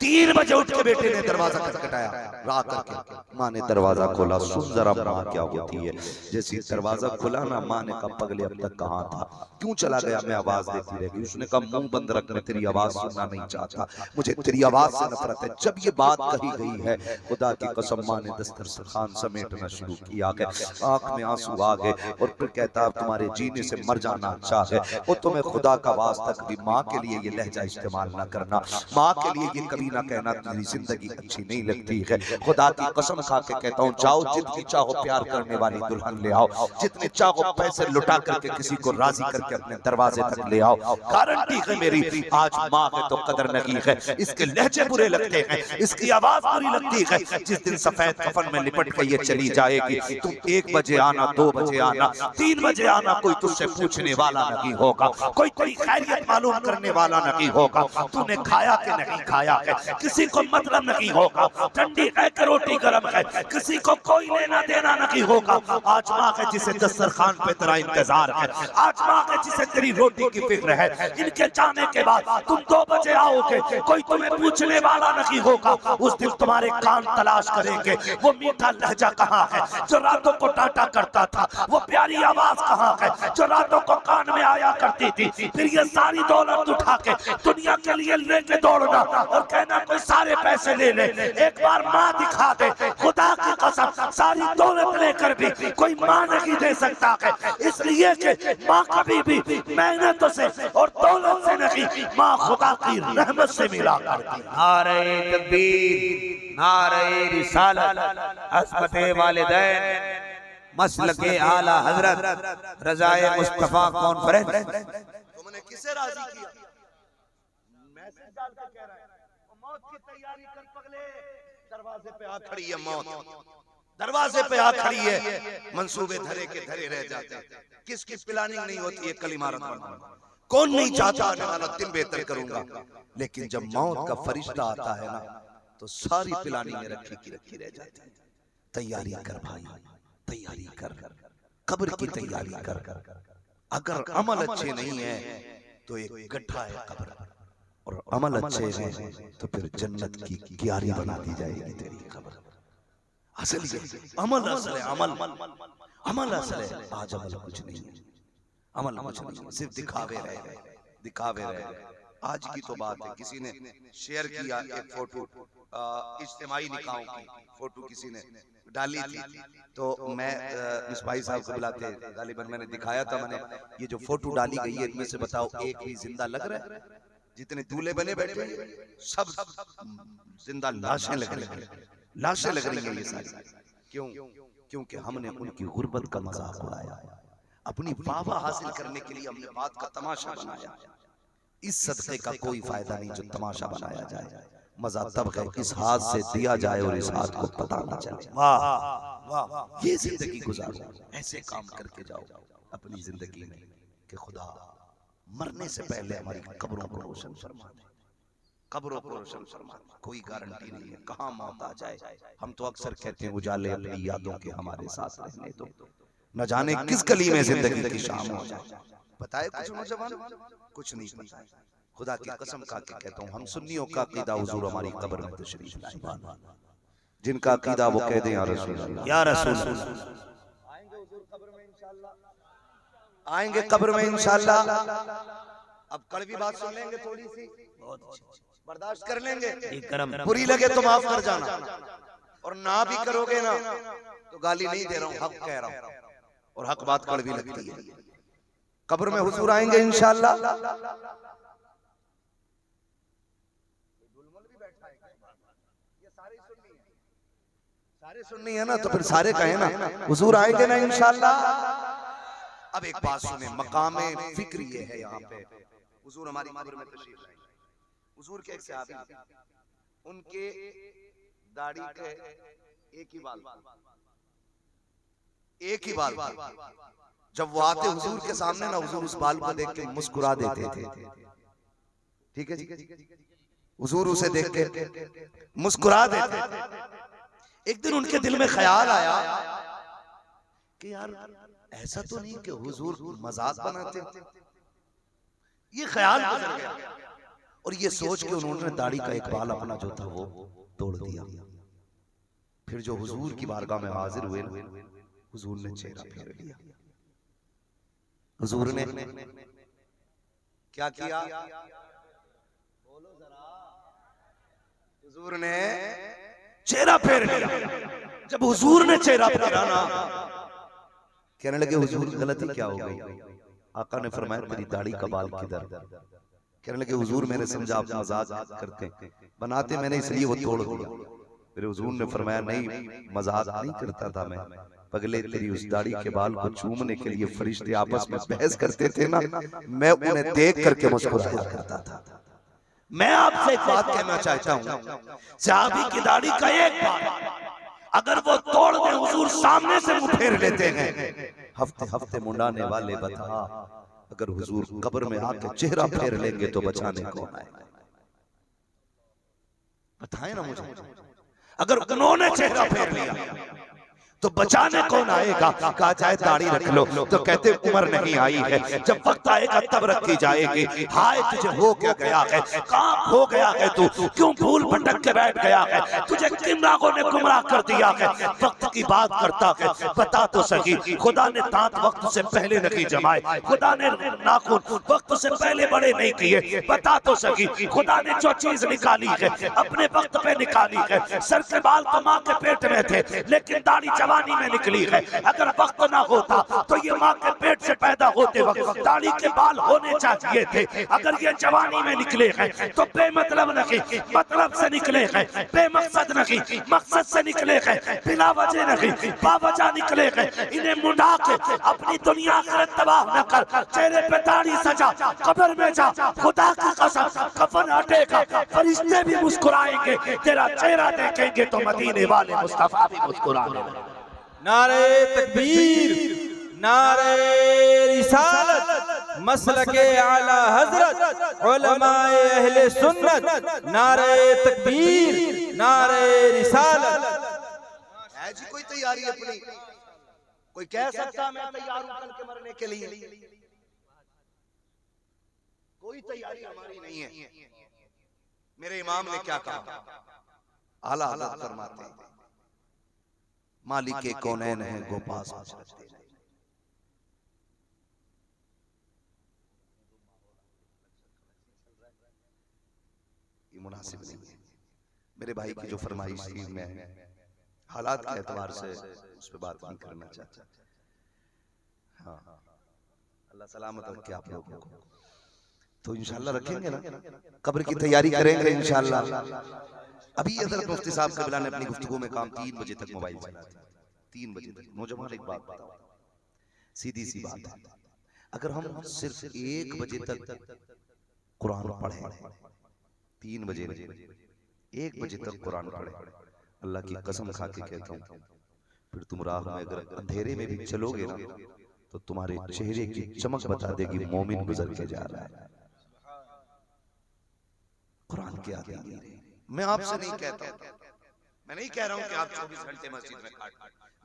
A: 3 बजे उठ के बेटे ने दरवाजा खटखटाया रात करके। माँ ने दरवाजा खोला, सुन जरा माँ क्या होती है। जैसे दरवाजा खुला ना, माँ ने कहा पगले अब तक कहाँ था, क्यों चला गया? मैं आवाज देती रहेगी। उसने कहा मुंह बंद रख, मैं तेरी आवाज सुनना नहीं चाहता, मुझे तेरी आवाज से नफरत है। जब ये बात कही गई है, खुदा की कसम माँ ने दस्तरखान समेटना शुरू किया है। आंख में आंसू आ गए और फिर कहता अब तुम्हारे जीने से मर जाना अच्छा है। वो तुम्हें खुदा का वास्ता कभी माँ के लिए ये लहजा इस्तेमाल ना करना, माँ के लिए ये कभी ना कहना तेरी जिंदगी अच्छी नहीं लगती है। खुदा की कसम खा के कहता हूँ जाओ जितनी चाहो प्यार करने वाली दुल्हन ले आओ, जितने चाहो पैसे लुटा करके किसी को राजी करके अपने दरवाजे तक ले आओ। गारंटी है मेरी, आज माँ है तो कदर नहीं है। इसके लहजे बुरे लगते हैं, इसकी आवाज बुरी लगती है। जिस दिन सफेद कफन में लिपट के ये चली जाएगी, तुम 1 बजे आना, 2 बजे आना, 3 बजे आना, कोई तुझसे पूछने वाला नहीं होगा, कोई कोई खैरियत मालूम करने वाला नहीं होगा। तूने खाया कि नहीं खाया है किसी को मतलब नहीं होगा। ठंडी है कि रोटी गर्म है किसी को कोई लेना देना नहीं होगा। आज माँ है जिसे दस्तरखान पे तेरा इंतजार है, आज माँ है जिसे तेरी रोटी की फिक्र है। इनके जाने के बाद तुम 2 बजे आओगे, कोई तुम्हें पूछने वाला नहीं होगा। उस दिन तुम्हारे कान तलाश करेंगे, वो मीठा लहजा कहाँ है जो रातों को टाटा करता था, वो प्यारी आवाज कहाँ है जो रातों को कान में आया करती थी। फिर ये सारी दौलत उठा के दुनिया के लिए लेके दौड़ना और कहना कोई सारे पैसे ले ले। एक बार माँ दिखा दे, खुदा की कसम सारी दौलत लेकर भी कोई माँ नहीं दे सकता है। इसलिए कि माँ कभी भी मेहनत से और दौलत से नहीं, माँ खुदा की रहमत से मिला करती।
C: नारे तकबीर, नारे रिसालत, अज़मते वालिदैन, मसलके आला हजरत रज़ाए मुस्तफा कॉन्फ्रेंस।
A: तुमने किसे राजी किया? मैसेज डाल के कह रहा है मौत की तैयारी कर पगले, दरवाजे पे आ खड़ी है मौत, दरवाजे पे आ खड़ी है। मंसूबे धरे के धरे रह जाते हैं, किसकी प्लानिंग नहीं होती है कल इमारत बनवाना। कौन नहीं चाहता आने वाला दिन बेहतर करूंगा, लेकिन जब मौत का फरिश्ता आता है ना तो सारी प्लानिंग रखी की रखी रह जाती है। तैयारी कर भाई, तैयारी कर, कब्र की तैयारी कर। अगर अमल अच्छे नहीं है तो एक गड्ढा है कब्र, और अमल अच्छे हैं तो फिर जन्नत की क्यारी बना दी जाएगी तेरी कब्र। असल ये अमल असल है, अमल असल है। आज अमल कुछ नहीं है, अमल कुछ नहीं, सिर्फ दिखावे रह गए, दिखावे रह गए। आज की तो बात है, किसी ने शेयर किया एक फोटो, इज्तिमाई निकाहों की फोटो किसी ने डाली थी, तो मैं मिसबाई साहब को बुलाते गालिबन मैंने दिखाया था, मैंने ये जो फोटो डाली गई है इनमें से बताओ एक भी जिंदा लग रहा है? जितने दूल्हे बने बैठे सब जिंदा लाशें लग रही हैं, लाशें लग रही हैं ये सारी। क्यों? क्योंकि हमने उनकी गुर्बत का मजाक उड़ाया, अपनी वाहवा हासिल करने के लिए हमने बात का तमाशा बनाया। इस सदक़े का कोई फायदा नहीं जो तमाशा बनाया जाए, मजा तब है इस हाथ से दिया जाए और इस हाथ को पता ना चले। वाह वाह, ये जिंदगी गुजारो, ऐसे काम करके जाओ अपनी जिंदगी में कि खुदा मरने से पहले हमारी कब्रों को रोशन फरमा दे, कब्रों को रोशन फरमा दे। कोई गारंटी नहीं है कहाँ मौत आ जाए। हम तो अक्सर कहते हैं उजाले अपनी यादों के हमारे साथ रहने दो, न जाने किस गली में जिंदगी की शाम हो जाए। बताए कुछ नौजवान कुछ नहीं पता। खुदा की कसम खा के कहता हूँ, हम सुन्नियों का अकीदा हुजूर हमारी कब्र में तशरीफ लाए, जिनका अकीदा वो कह दें या रसूल अल्लाह, या रसूल आएंगे कब्र में इंशाअल्लाह। अब कड़वी बात सुन लेंगे, थोड़ी सी बर्दाश्त कर लेंगे, बुरी लगे तो माफ कर जाना, और ना भी करोगे ना तो गाली नहीं दे रहा हूँ, हक कह रहा हूँ, और हक बात कड़वी लगती है। कब्र में हुजूर आएंगे इंशाअल्लाह। सारे सुन्नी है ना, तो फिर सारे कहे ना हुजूर आएंगे ना इंशाअल्लाह। अब एक बात सुने, मकामे फिक्र ये है यहाँ पे, हुजूर हमारी कब्र में तशरीफ लाएंगे। हुजूर के एक सहाबी, उनके दाढ़ी के एक ही बाल, एक ही बाल, जब वो आते हुजूर के सामने ना, हुजूर उस बाल को देख के मुस्कुरा देते थे। ठीक है जी, हुजूर उसे देख के मुस्कुरा देते थे। एक दिन उनके दिल में ख्याल आया कि यार ऐसा तो नहीं कि हुजूर मजाक बनाते। ये ख्याल गुजर गया, और ये सोच के उन्होंने दाढ़ी का एक बाल अपना जो था वो तोड़ दिया। फिर जो हुजूर की बारगाह में हाजिर हुए, हुजूर ने चेहरा फेर लिया। हुजूर ने क्या किया? बोलो जरा। हुजूर ने चेहरा फेर लिया। जब हुजूर ने चेहरा फेरा ना, कहने लगे हुजूर गलती क्या हो गई? आका ने फरमाया तेरी दाढ़ी का बाल किधर? कहने लगे हुजूर मैंने समझा आप मजाक करते बनाते, मैंने इसलिए वो तोड़ दिया। फिर हुजूर ने फरमाया नहीं मजाक नहीं करता था मैं, पगले तेरी उस दाढ़ी के बाल को चूमने के लिए फरिश्ते आपस में बहस करते थे ना, मैं उन्हें देख करके मुस्कुराया करता था। मैं आपसे एक बात कहना चाहता हूँ, सहाबी की दाढ़ी का एक बाल अगर वो तोड़ दे, हुजूर सामने से मुंह फेर लेते हैं। हफ्ते हफ्ते मुंडाने वाले बता, अगर हुजूर कब्र में आके चेहरा फेर लेंगे तो बचाने कौन आएगा? बताएं ना मुझे, अगर उन्होंने चेहरा फेर लिया तो बचाने कौन आएगा? कहा जाए दाढ़ी रख लो तो कहते उम्र नहीं आई है, जब वक्त आएगा तब रखी जाएगी। हाय तुझे हो क्या गया है, कहाँ हो गया है तू, क्यों भूल भटक के बैठ गया है, तुझे किन रागों ने गुमराह कर दिया है? वक्त की बात करता है, बता तो सही। खुदा ने दांत वक्त से पहले नहीं जमाए, खुदा ने नाखून वक्त से पहले बड़े नहीं किए, बता तो सही। खुदा ने जो चीज निकाली है अपने वक्त पे निकाली है। सर के बाल तो माँ के पेट में थे, लेकिन दाढ़ी जवानी में निकली है। अगर वक्त ना होता तो ये माँ के पेट से पैदा होते वक्त दाढ़ी के बाल होने चाहिए थे। अगर ये जवानी में निकले हैं तो बेमतलब नहीं, मतलब से निकले हैं, बेमकसद नहीं, मकसद से निकले हैं, बिना वजह नहीं, बावजह निकले हैं। इन्हें मुंडा के अपनी दुनिया आखिरत तबाह न कर, चेहरे पे दाढ़ी सजा, कब्र में जा, खुदा की कसम कफन हटेगा, फरिश्ते भी मुस्कुराएंगे, तेरा चेहरा देखेंगे तो मदीने वाले मुस्तफा भी मुस्कुराएंगे।
D: नारे तकबीर, नारे रिसालत, मसलके आला हजरत, उलमाए अहले सुन्नत। नारे तकबीर, नारे रिसालत।
A: है जी कोई तैयारी अपनी? कोई कह सकता मैं तैयार हूं कल के मरने के लिए? कोई तैयारी हमारी नहीं है। मेरे इमाम ने क्या कहा? आला हज़रत फरमाते हैं मालिक कौनैन है गो पास रखते हैं। मुनासिब नहीं है। मेरे भाई की जो फरमाइश थी, मैं हालात के एतबार से उस पर बात नहीं करना चाहता। हाँ, अल्लाह सलामत रखे आप लोगों को। तो इंशाल्लाह रखेंगे ना, कब्र की तैयारी करेंगे इंशाल्लाह। अभी हज़रत मुफ्ती साहब कबिला ने अपनी गुफ्तगू में काम 3 बजे तक मोबाइल चलाया, 3 बजे तक। नौजवान एक बात बताओ, सीधी सी बात है, अगर हम सिर्फ 1 बजे तक कुरान पढ़े, 3 बजे 1 बजे तक कुरान पढ़े, अल्लाह की कसम खा के कहता हूँ, फिर तुम राह में अगर अंधेरे में भी चलोगे ना, तो तुम्हारे चेहरे की चमक बता देगी मोमिन गुजर के जा रहा है। कुरान के आगे मैं आपसे नहीं कहता, मैं नहीं कह रहा हूं कि आप 24 घंटे मस्जिद में काट,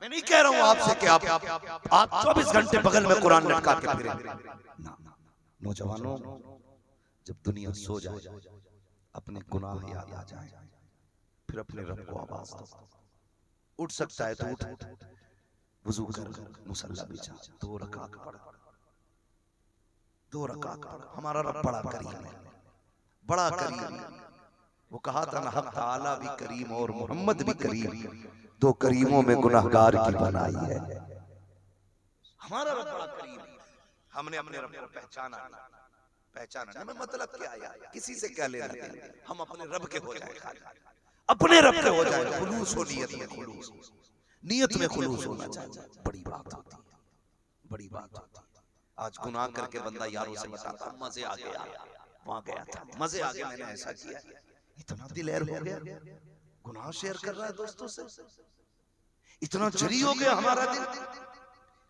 A: मैं नहीं कह रहा हूं आपसे कि आप 24 घंटे बगल में कुरान लटका के फिरें ना। नौजवानों, जब दुनिया सो जाए, अपने गुनाह याद आ जाए, फिर अपने रब को आवाज दो। उठ सकता है तो उठ, वुजू कर, मुसल्ला बिछा, 2 रकात पढ़, 2 रकात पढ़। हमारा रब बड़ा करीम है, बड़ा करीम है। वो कहा था ना, हक ताला भी करीम और मोहम्मद भी करीम, 2 करीमों में गुनाहगार की बनाई है। हमारा रब बड़ा करीम है। हमने अपने रब को पहचाना में मतलब क्या है, किसी से क्या लेना देना, हम अपने रब के हो जाए, अपने रब के हो जाए। खुलूस हो, नियत में खुलूस, नियत में खुलूस होना चाहिए। बड़ी बात होती है, बड़ी बात होती है। आज गुनाह करके बंदा यारों से बताता, मजे आ गया, वहां गया था, मजे आ गए, मैंने ऐसा किया, इतना दिलेर हो गया, गुनाह शेयर कर रहा है दोस्तों से। इतना जरी हो गया हमारा दिल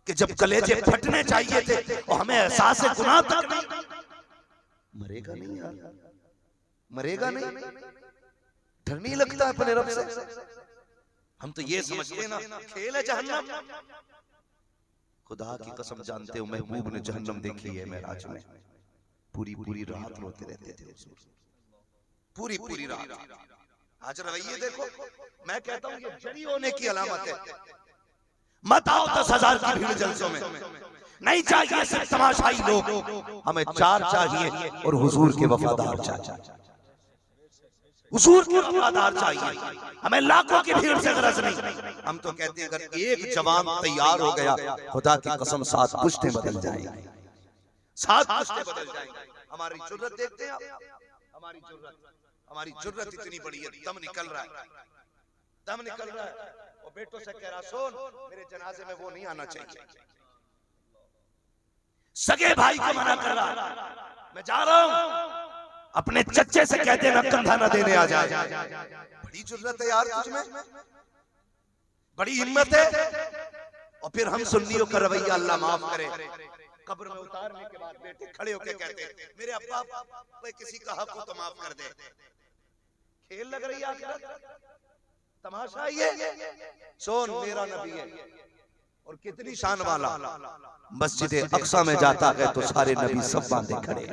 A: कि जब कलेजे फटने चाहिए थे और हमें एहसास है गुनाह तक नहीं। मरेगा नहीं यार, मरेगा नहीं, डर नहीं लगता है अपने रब से। हम तो ये समझते हैं ना, खेल है जहन्नम। खुदा की कसम जानते हो, महबूब ने जहन्नम देखी है मेराज में, पूरी पूरी रात रोते रहते थे, पूरी पूरी रात। आज रवैये देखो, मैं कहता हूँ ये जरी होने की अलामत है। मत आओ 10,000 की भीड़ जलसों में, नहीं चाहिए सिर्फ तमाशाई लोग, हमें 4 चाहिए और हुजूर के वफादार चाहिए, हुजूर के वफादार चाहिए। हमें लाखों की भीड़ से गरज नहीं। हम तो कहते हैं अगर एक जवान तैयार हो गया, खुदा की कसम 7 पुश्तें बदल जाएंगी, 7 पुश्तें बदल जाएंगी। हमारी जुर्रत देखते हैं आप, हमारी जुर्रत इतनी बड़ी है, दम निकल रहा है, दम निकल रहा है। और बेटों से कह रहा, सुन मेरे जनाजे में वो नहीं आना चाहिए। सगे भाई को मना कर रहा, मैं जा रहा हूं, अपने चच्चे से कहते ना कंधा ना देने आ जाए। बड़ी जुर्रत है यार तुझ में, बड़ी हिम्मत है। और फिर हम सुन्नियों का रवैया अल्लाह माफ करे, कब्र में उतारने के बाद बेटे खड़े होकर कहते हैं, मेरे अब्बा भाई किसी का हक हो तो माफ कर दे। खेल लग रही है, तमाशा ये। सोन मेरा नबी है और कितनी शान वाला, मस्जिद अक्सा में जाता है तो सारे नबी सब बांधे खड़े,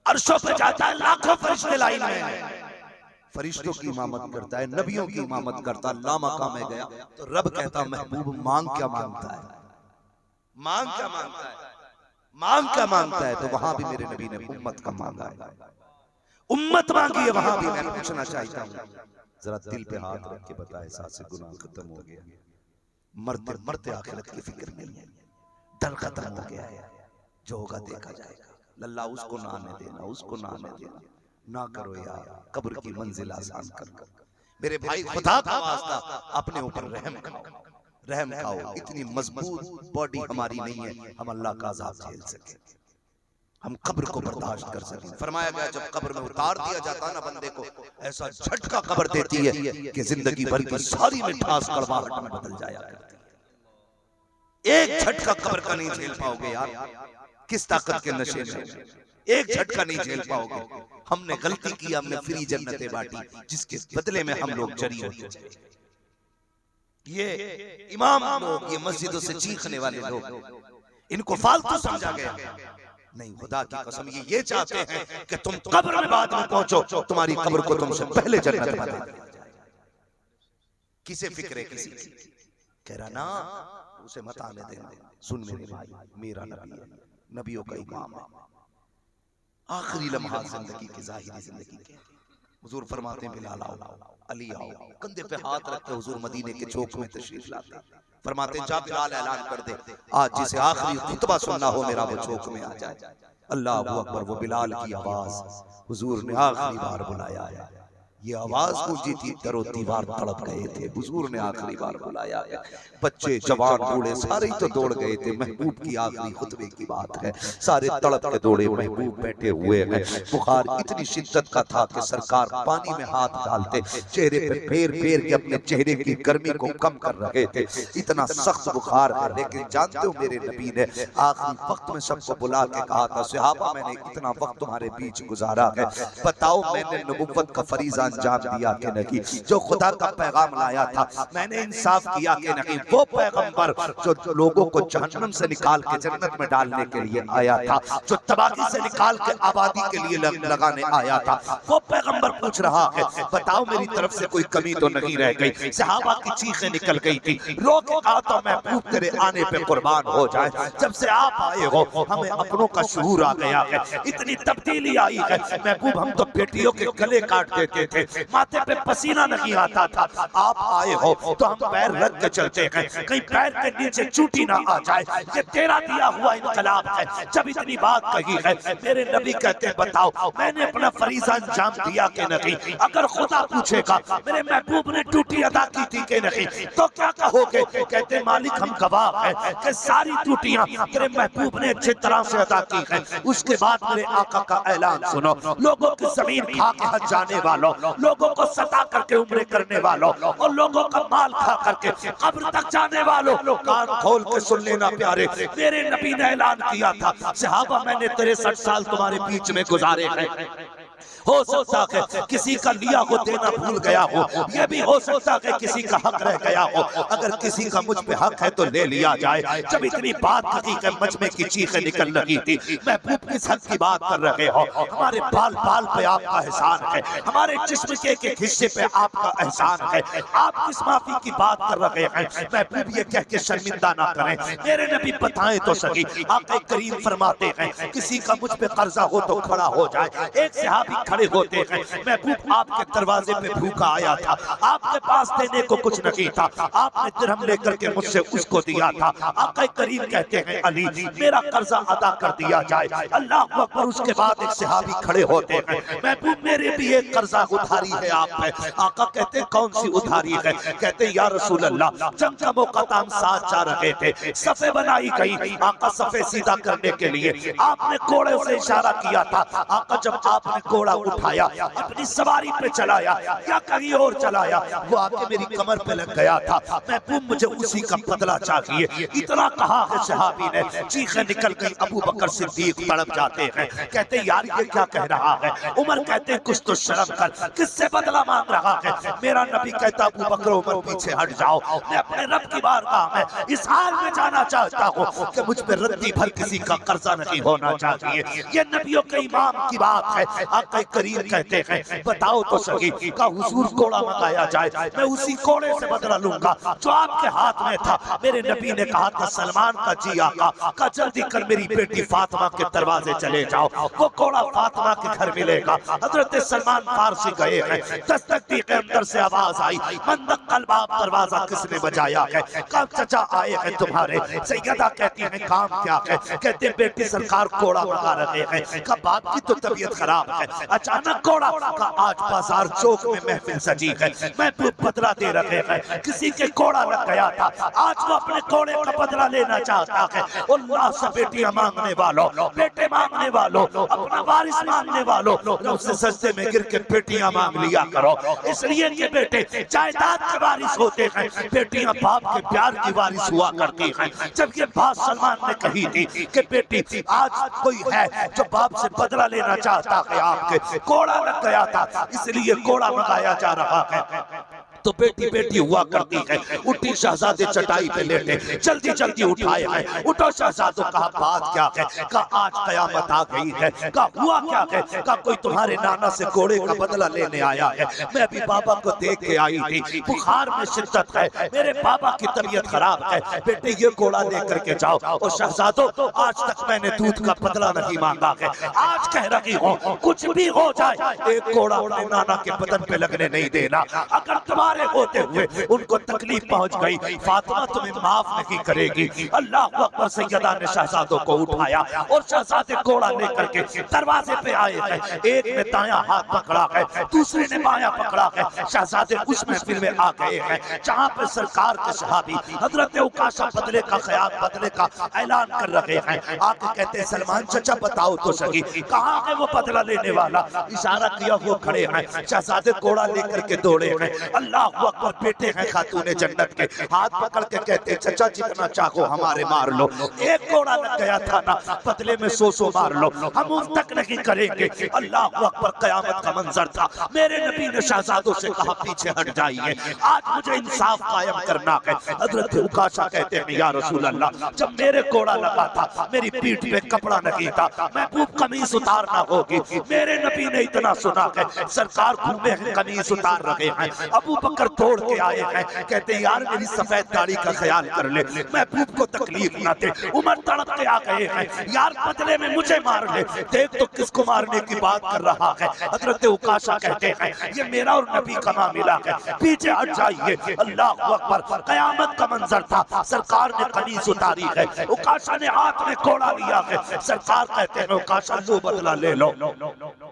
A: अर्शों पे जाता है लाखों फरिश्ते लाइन में, फरिश्तों की इमामत करता है, नबियों की इमामत करता है। लामका में गया तो रब कहता महबूब मांग क्या मांगता है, मांग क्या मांगता है, मांग क्या मांगता है। तो वहां भी मेरे नबी ने उम्मत का मांगा है, उम्मत मांगी है। वहां भी मैं पूछना चाहता हूँ, जरा दिल पे हाथ रख के बताए, एहसास गुनाह खत्म हो गया, मरते मरते आखिरत की फिक्र नहीं है, डर खत्म हो गया है, जो होगा देखा जाएगा। लल्ला उसको ना आने देना, उसको ना आने देना, ना करो यार, कब्र की मंजिल आसान कर। मेरे भाई खुदा का वास्ता अपने ऊपर रहम खाओ, रहम खाओ। इतनी मजबूत बॉडी हमारी नहीं है हम अल्लाह का अज़ाब झेल सके, हम कब्र को बर्दाश्त कर सके। फरमाया गया जब कब्र में उतार दिया जाता ना बंदे को, ऐसा झटका कब्र देती है कि जिंदगी भर की सारी मिठास कड़वाहट में बदल जाया करती है। एक झटका कब्र का नहीं झेल पाओगे यार, किस ताकत के नशे में, एक झटका नहीं झेल पाओगे। हमने गलती की, हमने फ्री जन्नतें बांटी, जिसके बदले में हम लोग जरी होते चले। ये इमाम लोग, ये मस्जिदों से चीखने वाले लोग, इनको फालतू समझा गया। नहीं, खुदा की कसम ये चाहते हैं कि तुम कब्र में बाद में पहुंचो, तुम्हारी कब्र को तुमसे पहले जन्नत में दे दिया जाए। किसे फिक्र है किसी की? कह रहा ना उसे मत आने देना। सुन मेरे भाई, मेरा नबी है, नबियों का इमाम है, आखिरी लम्हा जिंदगी की, जाहिरी जिंदगी के, हुजूर फरमाते हैं बिलाल आओ, अली आओ, कंधे पे हाथ रख के हुजूर मदीने के चौक में तशरीफ लाते, फरमाते जा बिलाल ऐलान कर दे आज जिसे आखिरी खुतबा सुनना हो मेरा वो चौक में आ जाए। अल्लाह अकबर, वो बिलाल की आवाज हुजूर ने आखिरी बार बुलाया है। ये आवाज गूंजी थी, दरो दीवार तड़प गए थे। हुजूर ने आखिरी बार बुलाया है। बच्चे जवान बूढ़े सारे ही तो दौड़ गए थे। महबूब की आखिरी खुतबे की बात है, सारे तड़प के दौड़े। महबूब बैठे हुए हैं, बुखार इतनी शिद्दत का था कि सरकार पानी में हाथ डालते चेहरे पे फेर फेर के अपने चेहरे की गर्मी को कम कर रहे थे, इतना सख्त बुखार है। लेकिन जानते हो मेरे नबी ने आखिरी वक्त में सबको बुला के कहा था, सहाबा मैंने इतना वक्त तुम्हारे बीच गुजारा है, बताओ मैंने नबुव्वत का फरीज़ा अंजाम दिया कि नहीं, जो खुदा का पैगाम लाया था मैंने इंसाफ किया कि नहीं, वो पैगंबर जो लोगों को जहन्नम से निकाल के जन्नत में डालने के लिए आया था, जो तबाही से निकाल के आबादी के लिए लगाने आया था, वो पैगंबर पूछ रहा है बताओ मेरी तरफ से कोई कमी तो नहीं रह गई। सहाबा की चीखें निकल गई थी, रो के कहा तो महबूब तेरे आने पे कुर्बान हो जाए। जब से आप आए हो हमें अपनों का शऊर आ गया है, इतनी तब्दीली आई है। महबूब हम तो बेटियों के गले काट देते थे, माथे पे पसीना नहीं आता था, आप आए हो तो हम पैर रख के चलते हैं, कहीं पैर के नीचे चूटी ना आ जाए। ये तेरा दिया हुआ इनकलाब है। जब इतनी बात कही है मेरे नबी कहते हैं बताओ मैंने अपना फरीज़ा अंजाम दिया कि नहीं। अगर खुदा पूछेगा मेरे महबूब ने ड्यूटी अदा की थी कि नहीं तो क्या कहोगे? कहते मालिक हम गवाह हैं कि सारी ड्यूटियां तेरे महबूब ने अच्छी तरह से अदा की है। उसके बाद मेरे आका का ऐलान सुनो, लोगों की जमीन खा के हज जाने वालों, लोगों को सता करके उम्रे करने वालों और लोगों का माल खा करके कब्र तक जाने वालों, कान खोल के सुन लेना प्यारे, मेरे नबी ने ऐलान किया था सहाबा मैंने 63 साल तुम्हारे बीच में गुजारे हैं। हो सकता है किसी का लिया हो देना भूल गया हो, यह भी हो सकता है किसी का हक रह गया हो। अगर किसी का मुझ पे हक है तो ले लिया जाए। जब इतनी बात कही कि मजमे की चीखें निकल रही थी, महबूब किस हक की बात कर रहे हो? हमारे बाल बाल पे आपका एहसान है, हमारे जिस्म के एक हिस्से पे आपका एहसान है, आप किस माफी की बात कर रहे हैं? महबूब ये कह के शर्मिंदा ना करें, मेरे नबी बताएं तो सही। आका करीम फरमाते हैं किसी का मुझ पे कर्जा हो तो खड़ा हो जाए। एक सहाबी खड़े होते हैं, महबूब आपके दरवाजे पे भूखा आया था, आपके पास देने को कुछ नहीं था, आपने दिरहम लेकर के मुझसे उसको दिया था। आका करीम कहते हैं अली मेरा कर्जा अदा कर दिया जाए। अल्लाह अकबर। उसके बाद एक सहाबी खड़े होते हैं, महबूब मेरे भी एक कर्जा उधारी है आप पे। आका कहते कौन सी उधारी है? कहते या रसूल अल्लाह जंग का मौका था, हम साथ जा रहे थे, सफे बनाई गई, आका सफे सीधा करने के लिए आपने घोड़े से इशारा किया था। आका जब आपने घोड़ा उठाया अपनी सवारी पे चलाया या कहीं और चलाया, वो आके मेरी कमर पे लग गया था। महबूब मुझे उसी का बदला चाहिए। इतना कहा है सहाबी ने, चीखें निकल गई। अबू बकर सिद्दीक तड़प जाते हैं, कहते यार ये क्या कह रहा है? उमर कहते कुछ तो शर्म कर, किससे बदला मांग रहा है? मेरा नबी कहता अबू बकर उमर पीछे हट जाओ, मैं अपने रब की बारगाह में इस हाल में जाना चाहता हूँ कि मुझ पे रद्दी भर किसी का कर्जा नहीं होना चाहिए। ये नबियों के इमाम की बात है। आका करीम कहते हैं बताओ तो सही, का हुजूर घोड़ा मंगाया जाए, मैं उसी घोड़े से बदला लूंगा जो आपके हाथ में था। मेरे नबी ने कहा था सलमान का जी आका का जल्दी कर मेरी बेटी फातिमा के दरवाजे चले जाओ, वो घोड़ा फातिमा के घर मिलेगा। हजरत सलमान फारसी गए हैं, दस्तक दी के अंदर से आवाज आई, मंदक्कल बाप दरवाजा किसने बजाया है? कब चचा आए हैं तुम्हारे? सैयदा कहती है काम क्या है? कहते बेटी सरकार घोड़ा मंगा रहे हैं। कब बाप की तो तबीयत खराब है, अचानक घोड़ा का आज बाजार चौक में महफिल सजी है, महबूब बदला दे रहे हैं। किसी के घोड़ा लग गया था, आज वो अपने घोड़े का बदला लेना चाहता है। अल्लाह से बेटियां मांगने वालों, बेटे मांगने वालों, अपना वारिस मांगने वालों, उससे सस्ते में गिर के बेटियां मांग लिया करो। इसलिए कि बेटे जायदाद के वारिस होते हैं, बेटियां बाप के प्यार की वारिस हुआ करती हैं। जब ये बात सलमान ने कही थी कि बेटी आज कोई है जो बाप से बदला लेना चाहता है, आपके घोड़ा लग गया था इसलिए घोड़ा मंगाया जा रहा है,
B: तो बेटी बेटी हुआ करती है। उठी शहजादे चटाई पे लेटे, जल्दी जल्दी उठाए हैं। उठो शहजादो, कहा बात क्या है? कहा आज कयामत आ गई है। कहा हुआ क्या है? कहा कोई तुम्हारे नाना से घोड़े का बदला लेने आया है। मैं अभी बाबा को देख के आई थी, बुखार में शिद्दत है, मेरे बाबा की तबीयत खराब है, बेटे ये घोड़ा लेकर के जाओ। और शहजादो, आज तक मैंने दूध का बदला नहीं मांगा है, आज कह रही हूँ कुछ भी हो जाए एक घोड़ा अपने नाना के बदन पे लगने नहीं देना। अगर तुम्हारे होते हुए उनको तकलीफ पहुंच गई, फातिमा तुम्हें माफ नहीं करेगी। अल्लाह अकबर। सैयदा ने शहजादों को उठाया और शहजादे घोड़ा लेकर के दरवाजे पे आए हैं। एक ने दायां हाथ पकड़ा है, दूसरे ने बायां पकड़ा है। शहजादे उस महफिल में आ गए हैं जहां पे सरकार के सहाबी हजरत उकाशा बदले का ख्याल, बदले का ऐलान कर रहे हैं। आके कहते हैं सलमान चचा बताओ तो सही, कहाँ है वो बदला लेने वाला? इशारा किया, वो खड़े हैं। शहजादे घोड़ा लेकर के दौड़े हैं। अल्लाह अकबर। बेटे हैं खातूने जन्नत के, हाथ पकड़ के कहते चचा जितना चाहो हमारे मार लो। एक घोड़ा लग गया था ना, बदले में 100 मार लो, हम उन तक नहीं करेंगे। अल्लाह अकबर। कयामत का मंजर था। मेरे नबी ने शहजादों से कहा पीछे हट जाइए, आज मुझे इंसाफ कायम करना है। हजरत उकाशा कहते हैं या रसूल अल्लाह, जब मेरे घोड़ा लगा था मेरी पीठ पे कपड़ा नहीं था, महबूब कमीज उतारना होगी। मेरे नबी ने इतना सुना है, सरकार घूमे हैं कमीज उतार रहे हैं। अबू बकर दौड़ के आए हैं, कहते यार मेरी सफेद दाढ़ी का ख्याल कर ले, महबूब को तकलीफ ना दे। उमर तड़प के आ गए हैं, यार बदले में मुझे मार ले, देख तो किसको मारने की बात कर रहा है। हजरत उकाशा कहते हैं ये मेरा और नबी का मामला है, पीछे हट जाइए। अल्लाह अकबर। कयामत का मंजर था, सरकार ने कमीज उतारी है, उकाशा ने हाथ में घोड़ा लिया है। सरकार कहते हैं उकाशा लो बदला ले लो,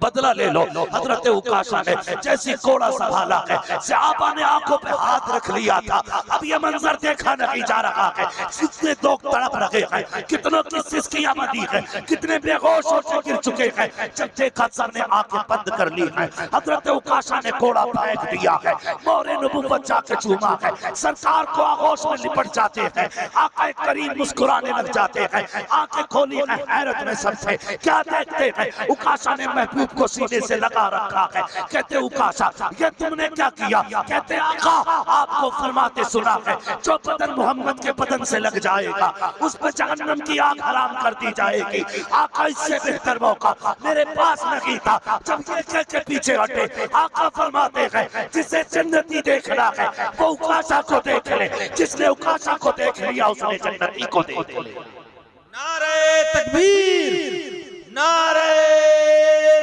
B: बदला ले लो। हजरत उकाशा ने जैसी घोड़ा संभाला है, सहाबा ने आंखों पे हाथ रख लिया था। अब ये मंजर देखा नहीं जा रहा है, कितने लोग तड़प रहे हैं, कितनों की सिसकियां बंधी है, कितने बेहोश होकर गिर चुके हैं। जब देखा सबने आंखें बंद कर ली है। हजरत उकाशा ने घोड़ा फेंक दिया है, मोरे नबुव्वत जाके चूमा है। सरकार को आगोश में लिपट जाते हैं, आका करीम मुस्कुराने लग जाते हैं। आंखें खोली है हैरत में सबसे, क्या देखते हैं? उकाशा ने महबूब को सीने से लगा रखा है। कहते उकाशा ये तुमने क्या किया? कहते आका आपको फरमाते सुना है, जो बदन मोहम्मद के बदन से लग जाएगा उस पर जहन्नम की आग हराम कर दी जाएगी। आका इससे बेहतर मौका मेरे पास नहीं था। जब ये कह के पीछे हटे, आका फरमाते हैं जिसे जन्नती देखना है वो उकाशा को देख ले, जिसने उकाशा को देख लिया उसने जन्नती को देख ले।
D: नारे तकबीर, नारे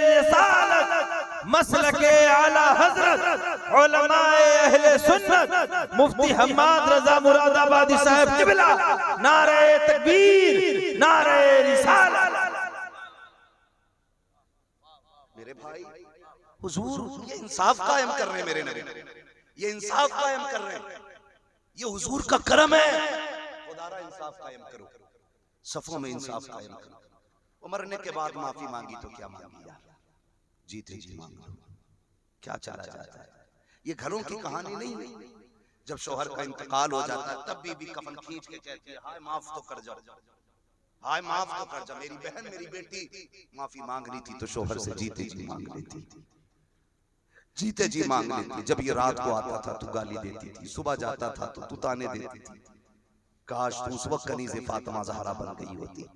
D: रिसालत, मसलके आला हजरत उलमाए अहले सुन्नत मुफ्ती हम्माद रजा मुरादाबादी साहब किबला। नारे तकबीर, नारे रिसालत।
A: मेरे भाई हुजूर ये इंसाफ कायम कर रहे हैं, मेरे नबी ये इंसाफ कायम कर रहे हैं, ये हुजूर का करम है। खुदारा इंसाफ कायम करो, सफों में इंसाफ कायम करो। मरने के बाद माफी मांगी तो क्या मांगी यार, जीते जी मांग लो, क्या चाहा जाता है। ये घरों की कहानी नहीं, जब शौहर का इंतकाल हो जाता है तब बीबी कफन खींच के कहती है हाय माफ तो कर जाओ, हाय माफ तो कर जाओ। मेरी बहन मेरी बेटी माफी मांग रही थी तो शौहर से जीते जी मांग लेती, जीते जी मांग लेती। जब ये रात को आता था तो गाली देती थी, सुबह जाता था तो ताने देती थी। काश तू उस वक्त कनीज़े फातिमा ज़हरा बन गई होती,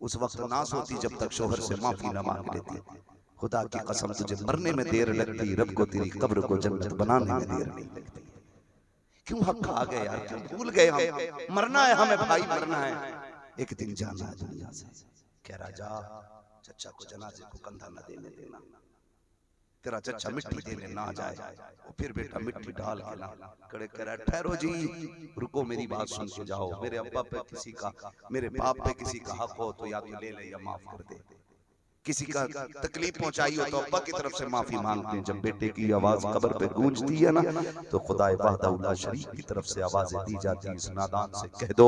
A: उस वक्त ना सोती जब तक शौहर से माफी न मांग लेती। खुदा की कसम तुझे मरने में देर लगती, रब को तेरी कब्र को जन्नत बनाने में देर नहीं लगती। क्यों हक खा गए यार, क्यों भूल गए हम? मरना है हमें भाई, मरना है, एक दिन जाना है दुनिया से। कह रहा जा चचा को जनाजे को कंधा न देने देना, तेरा चचा मिट्टी देने ना जाए। और फिर बेटा मिट्टी डाल के ला कड़े कह रहा ठहरो जी रुको मेरी बात सुन के जाओ। मेरे अब्बा पे किसी का, मेरे बाप पे किसी का हक हो तो या तो ले ले या माफ कर दे। किसी का तकलीफ पहुंचाई हो तो अब्बा की तरफ से माफी मांगते हैं। जब बेटे की आवाज कब्र पे गूंजती है ना तो खुदा वहदहुल्ला शरीक की तरफ से आवाजें दी जाती है, इस नादान से कह दो,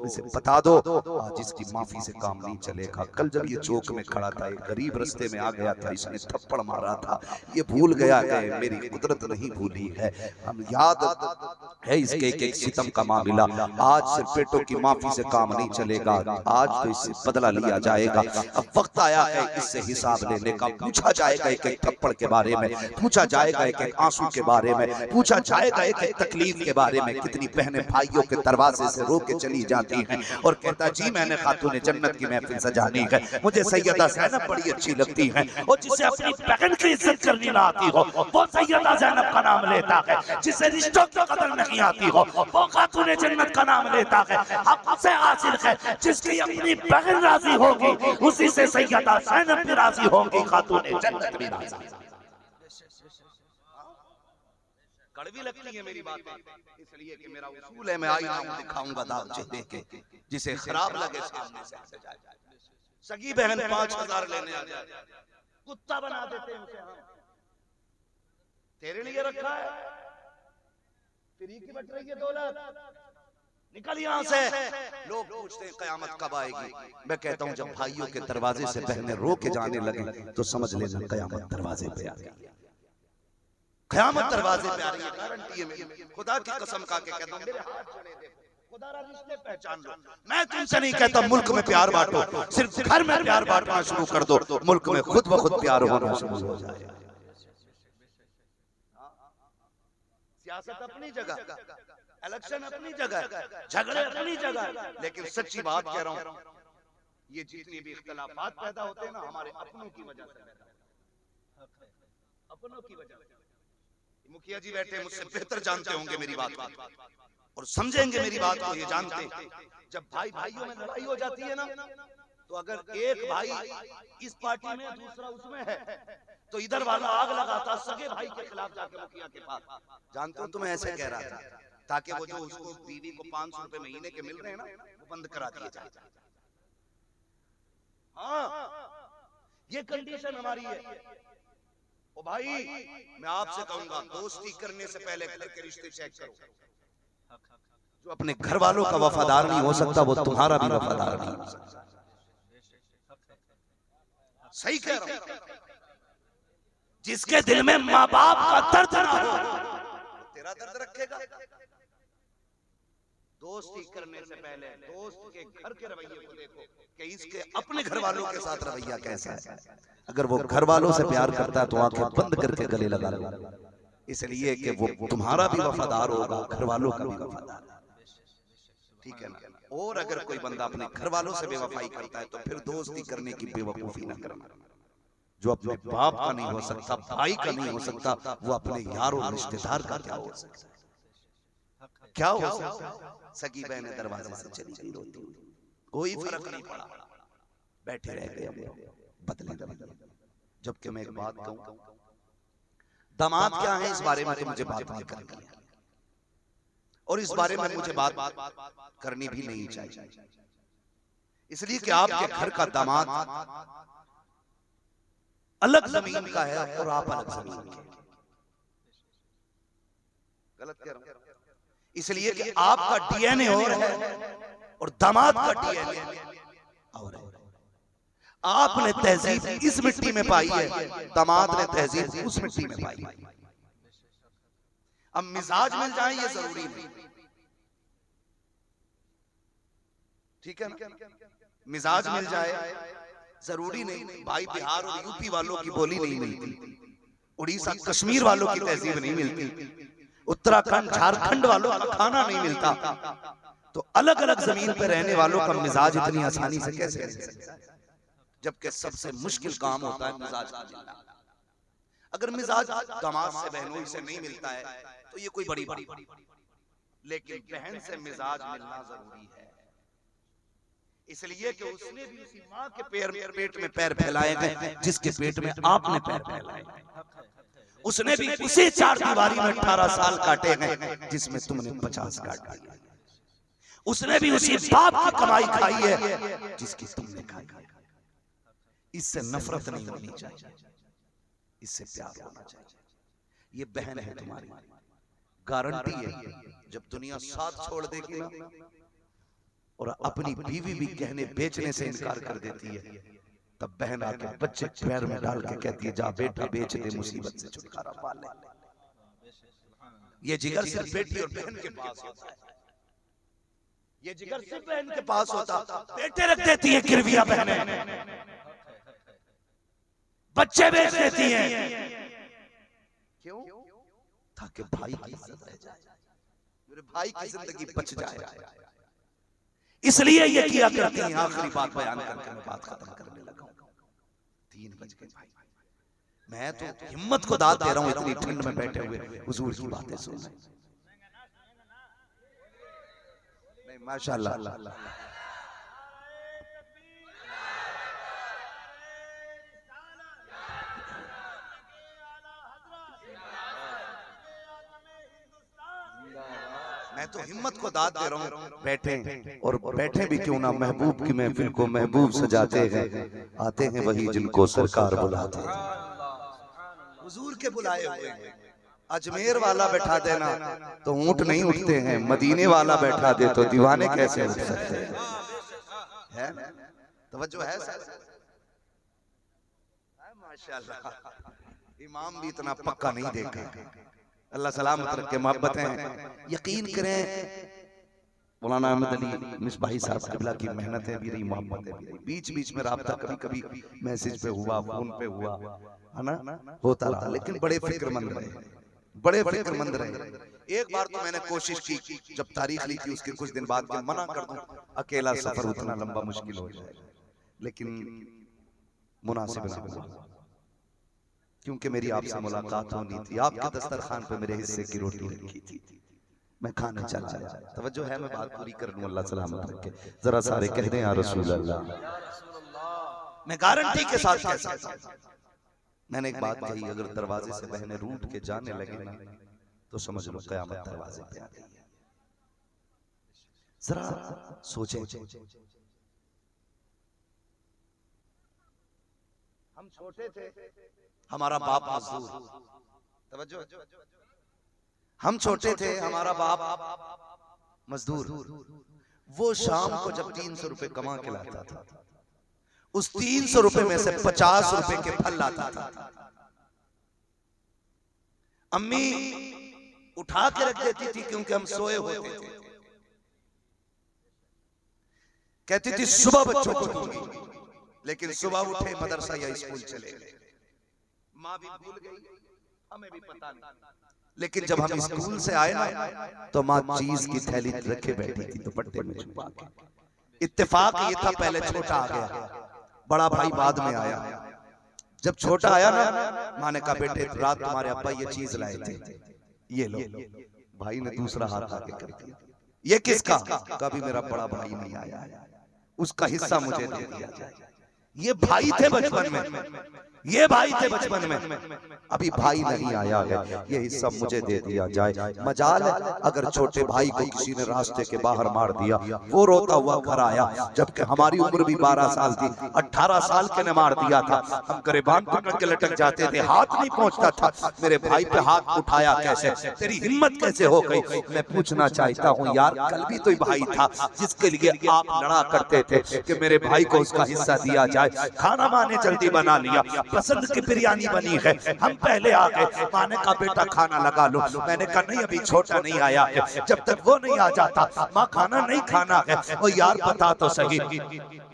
A: इसे बता दो आज इसकी माफी से काम नहीं चलेगा। कल जब ये चौक में खड़ा था, एक गरीब रास्ते में आ गया था, इसने थप्पड़ मारा था, ये भूल गया है, मेरी कुदरत नहीं भूली है। हम याद है इसके एक एक सितम का मामला। आज सिर्फ पेटों की माफी से काम नहीं चलेगा, आज तो इससे बदला लिया जाएगा। अब वक्त आया है इससे हिसाब लेने का। पूछा जाएगा एक एक थप्पड़ के बारे में, पूछा जाएगा एक एक आंसू के बारे में, पूछा जाएगा एक एक तकलीफ के बारे में। कितनी बहनें भाइयों के दरवाजे से रो के चली जाती हैं और कहता जी मैंने खातून जन्नत की महफिल सजानी है, मुझे सैयदा ज़ैनब बड़ी अच्छी लगती है।
B: और जिसे अपनी बहन की इज्जत करनी ना आती हो वो सैयदा ज़ैनब का नाम लेता है। जिसे रिश्तों की कदर नहीं आती हो वो खातून जन्नत का नाम लेता है। हक से हासिल है जिसकी अपनी बहन राजी होगी उसी से सैयदा ज़ैनब भी राजी होगी, खातून जन्नत भी राजी।
A: कड़वी लगती है मेरी बातें, इसलिए कि मेरा उसूल है मैं आईना दिखाऊंगा दाव चेहरे के, जिसे खराब लगे सामने से जाए। सगी बहन 5000 लेने आ जाए, कुत्ता बना देते हैं उसे। हम तेरे लिए रखा है, फ्री की बट रही है दौलत, निकल यहां से। लोग पूछते हैं कयामत कब आएगी। मैं कहता हूं जब भाइयों के दरवाजे से बहनें रो के जाने लगे तो समझ लेना कयामत दरवाजे पे आ गई। कयामत दरवाजे पे आ रही है, गारंटी है मेरी। खुदा की कसम खा के कहता हूं मेरे हाथ चढ़े देखो, खुदा रा रिश्ते पहचान लो। मैं तुमसे नहीं कहता मुल्क में प्यार बांटो, सिर्फ घर में प्यार बांटना शुरू कर दो, मुल्क में खुद ब खुद प्यार होना शुरू हो जाएगा। सियासत अपनी जगह, इलेक्शन अपनी जगह, झगड़े अपनी जगह, लेकिन सच्ची बात कह रहा हूं ये जितनी भी इख्तिलाफात पैदा होते हैं ना हमारे अपनों की वजह से, अपनों की वजह से। मुखिया जी बैठे मुझसे बेहतर जानते होंगे मेरी बात को और समझेंगे मेरी बात को। ये जानते जब भाई भाइयों में लड़ाई हो जाती है ना, तो अगर एक भाई इस पार्टी में दूसरा उसमें है तो इधर वाला आग लगाता सगे भाई के खिलाफ जाके मुखिया के पास। जानते हो तुम्हें ऐसे कह रहा था ताकि वो जो उसको बीवी को 500 रुपए महीने के मिल रहे हैं ना वो बंद करा दिए जाए। हाँ ये कंडीशन हमारी है। ओ भाई मैं आपसे कहूंगा दोस्ती करने से पहले घर के रिश्ते चेक करो। जो अपने घर वालों का वफादार नहीं हो सकता वो तुम्हारा भी वफादार नहीं हो सकता। सही कह रहा हूं। जिसके दिल में माँ बाप का दर्द ना हो तेरा दर्द रखेगा। दोस्ती करने से पहले दोस्त के घर के रवैये को देखो कि इसके अपने घर वालों के साथ रवैया कैसा है। अगर वो घर वालों से प्यार करता है तो आंखें बंद करके गले लगा लो, इसलिए कि वो तुम्हारा भी वफादार होगा, घर वालों का भी वफादार। ठीक है ना। और अगर कोई बंदा अपने घर वालों से बेवफाई करता है तो फिर दोस्ती करने की बेवकूफी ना करना। जो अपने बाप का नहीं हो सकता, भाई का नहीं हो सकता, वो अपने यार और रिश्तेदार का क्या हो सकता है? क्या हो सकता है? सगी बहनें दरवाजे से चली गई रोती, कोई फर्क नहीं पड़ा, बैठे रह गए बदले। जबकि मैं एक बात कहूं, दामाद क्या है इस बारे में तो मुझे बात नहीं करनी है और इस बारे में मुझे बात करनी भी नहीं चाहिए, इसलिए कि आपके घर का दामाद अलग जमीन का है और आप अलग जमीन के। गलत कह रहा हूं? इसलिए कि आपका डीएनए और है और दामाद का डीएनए और है। आपने तहजीब इस मिट्टी में पाई है, दामाद ने तहजीब उस मिट्टी में पाई है। अब मिजाज मिल जाए ये जरूरी नहीं, ठीक है ना। मिजाज मिल जाए जरूरी नहीं। भाई बिहार और यूपी वालों की बोली नहीं मिलती, उड़ीसा कश्मीर वालों की तहजीब नहीं मिलती, उत्तराखंड झारखंड वालों का खाना नहीं मिलता, तो अलग अलग जमीन पर रहने वालों का मिजाज इतनी आसानी से कैसे मिल सकता है? जबकि सबसे मुश्किल काम होता है मिजाज का मिलना। अगर मिजाज दामाद से बहनोई से नहीं मिलता है तो ये कोई बड़ी बात, लेकिन बहन से मिजाज मिलना जरूरी है। इसलिए कि उसने भी उसी माँ के पेट में पैर फैलाए गए जिसके पेट में आपने पैर फैलाए। उसने भी उसी चार दीवारी में 18 साल काटे गए जिसमें तुमने 50 काट दिए। उसने भी उसी बाप की कमाई खाई है जिसकी तुमने खाई। इससे नफरत नहीं होनी चाहिए, इससे प्यार होना चाहिए। ये बहन है तुम्हारी, गारंटी है जब दुनिया साथ छोड़ देगी ना और अपनी बीवी भी गहने बेचने से इनकार कर देती है, तब बहन आके बच्चे पैर में डाल के कहती है जा बेटा बेच दे, मुसीबत से छुटकारा पा ले। ये जिगर सिर्फ बेटी और बहन के पास होता है, ये जिगर सिर्फ बहन के पास होता। बेटे रख देती है गिरविया बहनें,
B: बच्चे बेच देती हैं।
A: क्यों? ताकि भाई की इज्जत रह जाए, मेरे भाई की जिंदगी बच जाए,
B: इसलिए ये किया करती हैं।
A: आखिरी बात बयान करके मैं बात खत्म करने लगा हूं। 3 बज गए भाई, मैं तो हिम्मत को दाद दे रहा हूं इतनी ठंड में बैठे हुए हुजूर की बातें सुन रहे। नहीं माशाल्लाह, मैं तो हिम्मत को दाद दे रहा हूँ। बैठे और बैठे भी क्यों ना, महबूब की महफिल को महबूब सजाते हैं, आते हैं वही जिनको सरकार बुलाते हैं। हुजूर के बुलाए हुए हैं। अजमेर वाला बैठा देना तो ऊंट नहीं उठते हैं, मदीने वाला बैठा दे तो दीवाने कैसे उठ सकते हैं? तवज्जो है सर? माशाल्लाह, इमाम भी इतना पक्का नहीं देखा। अल्लाह सलामत रखे, मोहब्बतें यकीन करें। मौलाना अहमद अली मिसबाही साहब क़िबला की मेहनतें भी रही, मोहब्बतें भी रही। बीच बीच में राब्ता कभी कभी मैसेज पे हुआ, फोन पे हुआ, है ना, होता रहा, लेकिन बड़े फिक्रमंद रहे, बड़े फिक्रमंद रहे। एक बार तो मैंने कोशिश की, जब तारीख ली थी उसके कुछ दिन बाद, कि मना कर दूं, अकेला सफर उतना लंबा मुश्किल हो जाएगा, लेकिन मुनासिब ना हुआ, क्योंकि मेरी आपसे मुलाकात होनी थी। आपके दस्तरखान पे मेरे हिस्से की रोटी रखी थी, मैं खाने चला आया। तवज्जो है, मैं बात पूरी कर लूं, अल्लाह सलामत रखे। जरा सारे कह दें या रसूल अल्लाह। मैं गारंटी के साथ कह सकता हूं, मैंने एक बात कही, अगर दरवाजे से बहने रूठ के जाने लगे ना तो समझ लो कयामत दरवाजे पे आ गई है। जरा सोचें, हम छोटे थे, हमारा बाप मजदूर, तवज्जो, हम छोटे थे, हमारा बाप मजदूर, वो शाम को जब 300 रुपए कमा के लाता था, उस 300 रुपए में से 50 रुपए के फल लाता था। अम्मी उठा के रख देती थी क्योंकि हम सोए होते थे, कहती थी सुबह बच्चों को दूंगी, लेकिन सुबह उठे मदरसा या स्कूल चले गए। माँ भी भूल गई, हमें भी पता नहीं, लेकिन जब हम स्कूल से आए ना तो माँ चीज की थैली रखे बैठी थी दुपट्टे में छुपा के। इत्तेफाक ये था, पहले छोटा आ गया, बड़ा भाई बाद में आया। जब छोटा आया ना, माँ ने कहा बेटे रात तुम्हारे अब्बा ये चीज लाए थे, ये लो। भाई ने दूसरा हाथ आगे कर दिया, ये किसका? कभी मेरा बड़ा भाई नहीं आया, उसका हिस्सा मुझे दे दिया जाए। ये भाई थे बचपन में, ये भाई थे बचपन में, अभी भाई नहीं आया है, ये हिस्सा मुझे दे दिया जाए। मजाल है अगर छोटे भाई को किसी ने रास्ते के बाहर मार दिया, वो रोता हुआ घर आया, जबकि हमारी उम्र भी 12 साल थी, 18 साल के ने मार दिया था, हम गरेबान पकड़ के लटक जाते थे, हाथ नहीं पहुंचता था। मेरे भाई पे हाथ उठाया कैसे, तेरी हिम्मत कैसे हो गई? मैं पूछना चाहता हूँ यार, कल भी तो भाई था जिसके लिए आप लड़ा करते थे कि मेरे भाई को उसका हिस्सा दिया जाए। खाना माँ ने जल्दी बना लिया, पसंद की बिरयानी बनी है, हम पहले आ गए। माँ ने कहा बेटा खाना लगा लो, मैंने कहा नहीं अभी छोटा नहीं आया है, जब तक वो नहीं आ जाता माँ खाना नहीं खाना है। वो यार बता तो सही,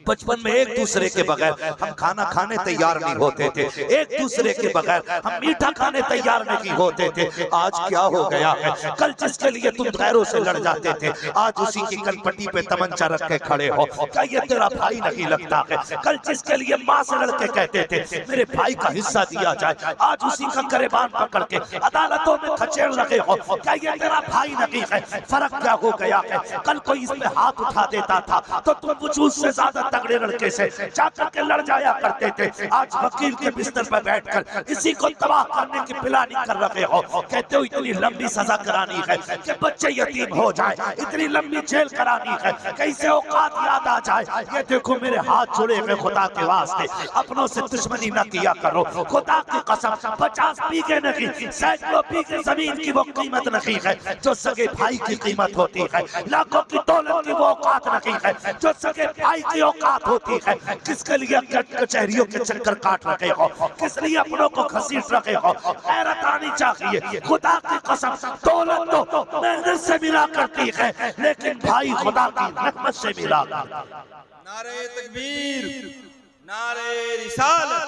A: बचपन में एक दूसरे के बगैर हम खाना खाने तैयार नहीं होते थे, एक दूसरे के बगैर हम मीठा खाने तैयार नहीं होते थे। आज क्या हो गया है, कल जिसके लिए तुम गैरों से लड़ जाते थे, आज उसी की कनपट्टी पे तमंचा रख के खड़े हो। क्या ये तेरा भाई नहीं लगता है? कल जिसके लिए माँ से लड़ के कहते थे मेरे भाई का हिस्सा दिया जाए, आज उसी का गरेबान पकड़ के अदालतों में खचेड़ रहे हो। क्या ये तेरा भाई नहीं है? फर्क क्या हो गया है? कल कोई इस पे हाथ उठा देता था तो तुम वजूद से ज्यादा तगड़े लड़के से जाकर के लड़ जाया करते थे, आज वकील के बिस्तर पर बैठकर इसी को तबाह करने की प्लानिंग कर रहे हो। कहते हो इतनी लंबी सजा करानी है कि बच्चे यतीम हो जाए, इतनी लंबी जेल करानी है कैसे औकात याद आ जाए। ये देखो मेरे हाथ जुड़े हुए, खुदा के वास्ते अपनों से दुश्मनी न किया करो, खुदा की कसम 50 बीघे नहीं, सैकड़ों बीघे जमीन की वो कीमत नहीं है जो सगे भाई की कीमत होती है, लाखों की दौलत की वो औकात नहीं है जो सगे भाई की औकात होती है। किसके लिए कचहरियों के चक्कर काट रहे हो, किस लिए अपनों को घसीट रहे हो? गैरत आनी चाहिए। खुदा की कसम दौलत तो मेहनत से मिला करती है, लेकिन भाई खुदा की रहमत से मिला।
D: नारे तकबीर, नारे रिसालत।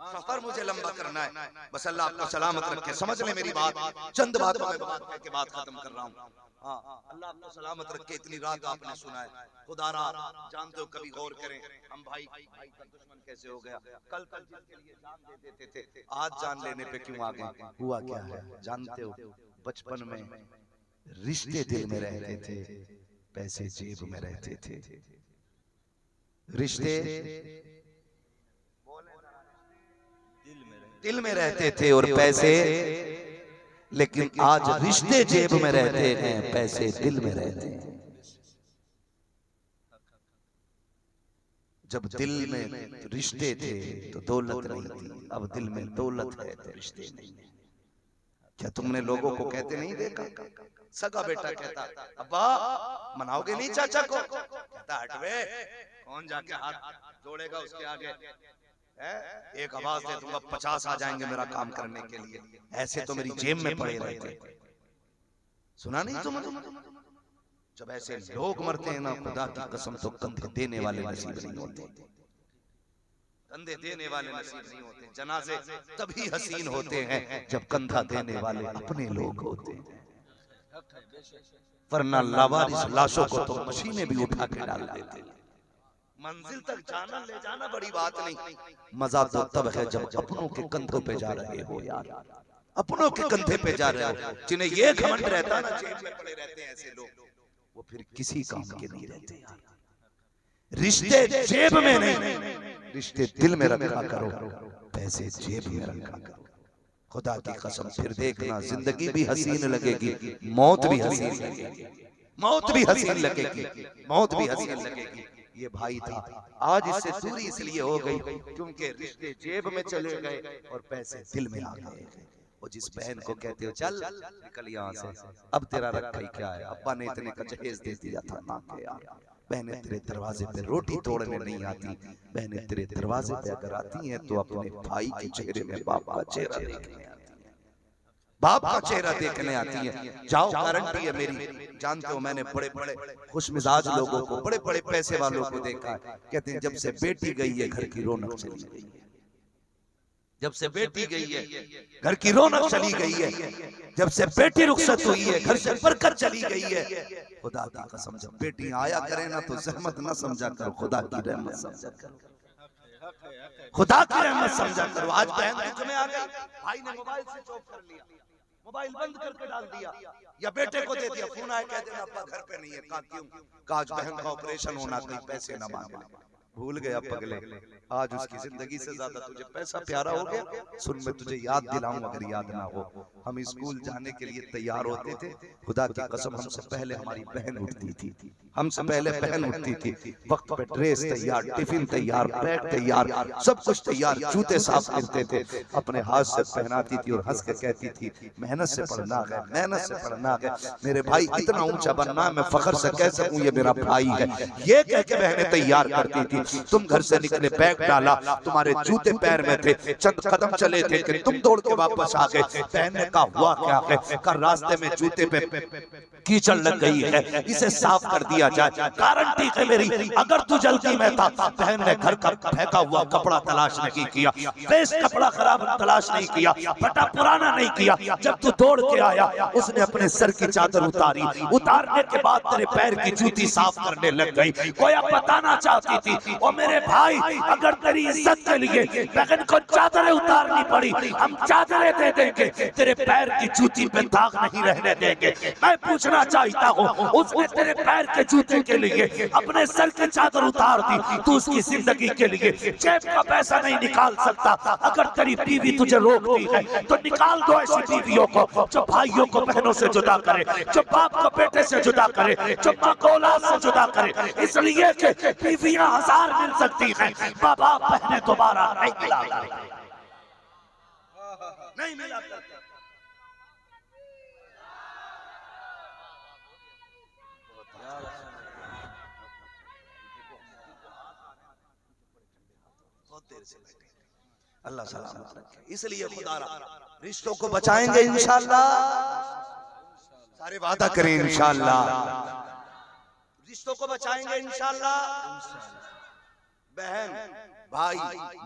A: सफर मुझे लंबा करना है। बस अल्लाह आपको सलामत रखे। समझ ले मेरी बात, चंद बातों में बात कह के बात खत्म कर रहा हूँ। हाँ, अल्लाह आपको सलामत रखे। इतनी रात आपने सुना है, खुदारा जानते हो, कभी गौर करें। हम भाई का दुश्मन कैसे हो गया। कल तक जिसके लिए जान दे देते थे, आज जान लेने पे क्यों आ गए? हुआ क्या है जानते हो? बचपन में रिश्ते दिल में रहते थे, पैसे जेब में रहते थे। रिश्ते दिल में रहते थे और पैसे, लेकिन आज रिश्ते जेब में रहते हैं, पैसे दिल में रहते हैं। जब दिल में रिश्ते थे तो दौलत नहीं थी, अब दिल में दौलत है तो रिश्ते नहीं है। क्या तुमने लोगों को कहते नहीं देखा? सगा बेटा कहता, अब्बा मनाओगे नहीं चाचा को? कहता हटवे, कौन जाके हाथ जोड़ेगा उसके आगे? एक आवाज दे दूंगा 50 आ जाएंगे मेरा काम करने के लिए। ऐसे तो मेरी जेब में पड़े रहते। सुना नहीं तुम? जब ऐसे लोग मरते हैं ना, खुदा की कसम, तो कंधे देने वाले नसीब नहीं होते। कंधे देने वाले नसीब नहीं होते। जनाजे तभी हसीन होते हैं जब कंधा देने वाले अपने लोग होते हैं, वरना लावारिस लाशों को तो मशीनें भी उठा के डाल देते। मंजिल तक जाना ले जाना बड़ी बात नहीं, मजा तो तब है जब अपनों के कंधों पे जा रहे हो यार, अपनों के कंधे पे जा रहे हो। जिन्हें ये घमंड रहता है ना जेब में पड़े रहते हैं ऐसे लोग, वो फिर किसी काम के नहीं रहते यार। रिश्ते जेब में नहीं, रिश्ते दिल में रखा करो, पैसे जेब में रखा करो। खुदा की कसम, फिर देखना जिंदगी भी हसीन लगेगी, मौत भी हसीन लगेगी, मौत भी हसीन लगेगी, मौत भी हसीन लगेगी। ये भाई था, आज इससे दूरी इसलिए हो गई क्योंकि रिश्ते जेब में चले गए और पैसे दिल में आ गए। वो जिस बहन को कहते हो चल निकल यहाँ से, अब तेरा रखा ही क्या है, अब्बा ने इतने का जहेज दे दिया था ना के यार। बहनें तेरे दरवाजे पे रोटी तोड़ने नहीं आती, बहनें तेरे दरवाजे पे अगर आती हैं तो अपने भाई के चेहरे में बाप का चेहरा देखने आती है, बाप का चेहरा देखने आती है। जाओ, गारंटी है मेरी। जानते हो, मैंने बड़े बड़े खुश मिजाज लोगों को, बड़े बड़े पैसे वालों को देखा है, कहते हैं जब से बेटी गई है घर की रौनक चली गई है, जब से बेटी गई है घर की रौनक चली गई है, जब से बेटी रुखसत हुई है घर से बरकत चली गई है। खुदा की कसम, जब बेटी आया करे ना तो सहमत ना समझा करो, खुदा की रहमत समझा करो, खुदा की रहमत समझा करो। आज बहन दुख में आ गई, भाई ने मोबाइल स्विच ऑफ कर लिया, मोबाइल बंद करके डाल दिया, या बेटे को दे दिया, फोन आया कह देना अब्बा घर पे नहीं है। कहा क्यों? कहा आज बहन का ऑपरेशन होना, कहीं पैसे ना मांगे। भूल गया पगले, आज उसकी जिंदगी से ज्यादा तुझे पैसा प्यारा हो गया। सुन, मैं तुझे याद दिलाऊं अगर याद ना हो, हम स्कूल जाने के लिए तैयार होते थे, खुदा की कसम हमसे पहले हमारी बहन उठती थी, हमसे पहले बहन उठती थी। वक्त पे ड्रेस तैयार, टिफिन तैयार, बैग तैयार, सब कुछ तैयार, जूते साफ करते थे, अपने हाथ से पहनाती थी और हंस के कहती थी मेहनत से पढ़ना है, मेहनत से पढ़ना है, मेरे भाई इतना ऊंचा बनना है, मैं फख्र से कह सकूं ये मेरा भाई है। ये कह के बहनें तैयार करती थी। तुम घर से निकले, बैग डाला, तुम्हारे जूते पैर में थे, चंद कदम चले थे कि तुम दौड़ के वापस आ गए। बहन ने कहा हुआ क्या है? कर रास्ते में जूते पे कीचड़ लग गई है, इसे साफ कर दिया जाए। गारंटी है मेरी, अगर तू जल्दी में था, बहन ने घर का फेंका हुआ कपड़ा तलाश नहीं किया, वेस्ट कपड़ा खराब तलाश नहीं किया, फटा पुराना नहीं किया। जब तू दौड़ के आया, उसने अपने सर की चादर उतारी, उतारने के बाद तेरे पैर की जूती साफ करने लग गई। कोया बताना चाहती थी, ओ मेरे भाई, अगर तेरी इज्जत के लिए बहन को चादरें उतारनी पड़ी, हम चादरें दे देंगे, तेरे पैर की जूती पे दाग नहीं रहने देंगे। मैं पूछना चाहता हूँ, उसने तेरे पैर के जूते के लिए अपने सर की चादर उतार दी, तू उसकी जिंदगी के लिए जेब का पैसा नहीं निकाल सकता। अगर तेरी बीवी तुझे रोकती है तो निकाल दो ऐसी बीवियों को जो भाइयों को बहनों से जुदा करे, जो बाप को बेटे से जुदा करे, जो माँ को औलाद से जुदा करे। इसलिए कि बीवियां 1000 मिल सकती हैं, बाप बहनें दोबारा नहीं मिला नहीं मिला करते। अल्लाह सलामत रखे। इसलिए खुदा रिश्तों को बचाएंगे इंशाअल्लाह, सारे वादा करें इंशाअल्लाह, रिश्तों को बचाएंगे इंशाअल्लाह। बहन, भाई,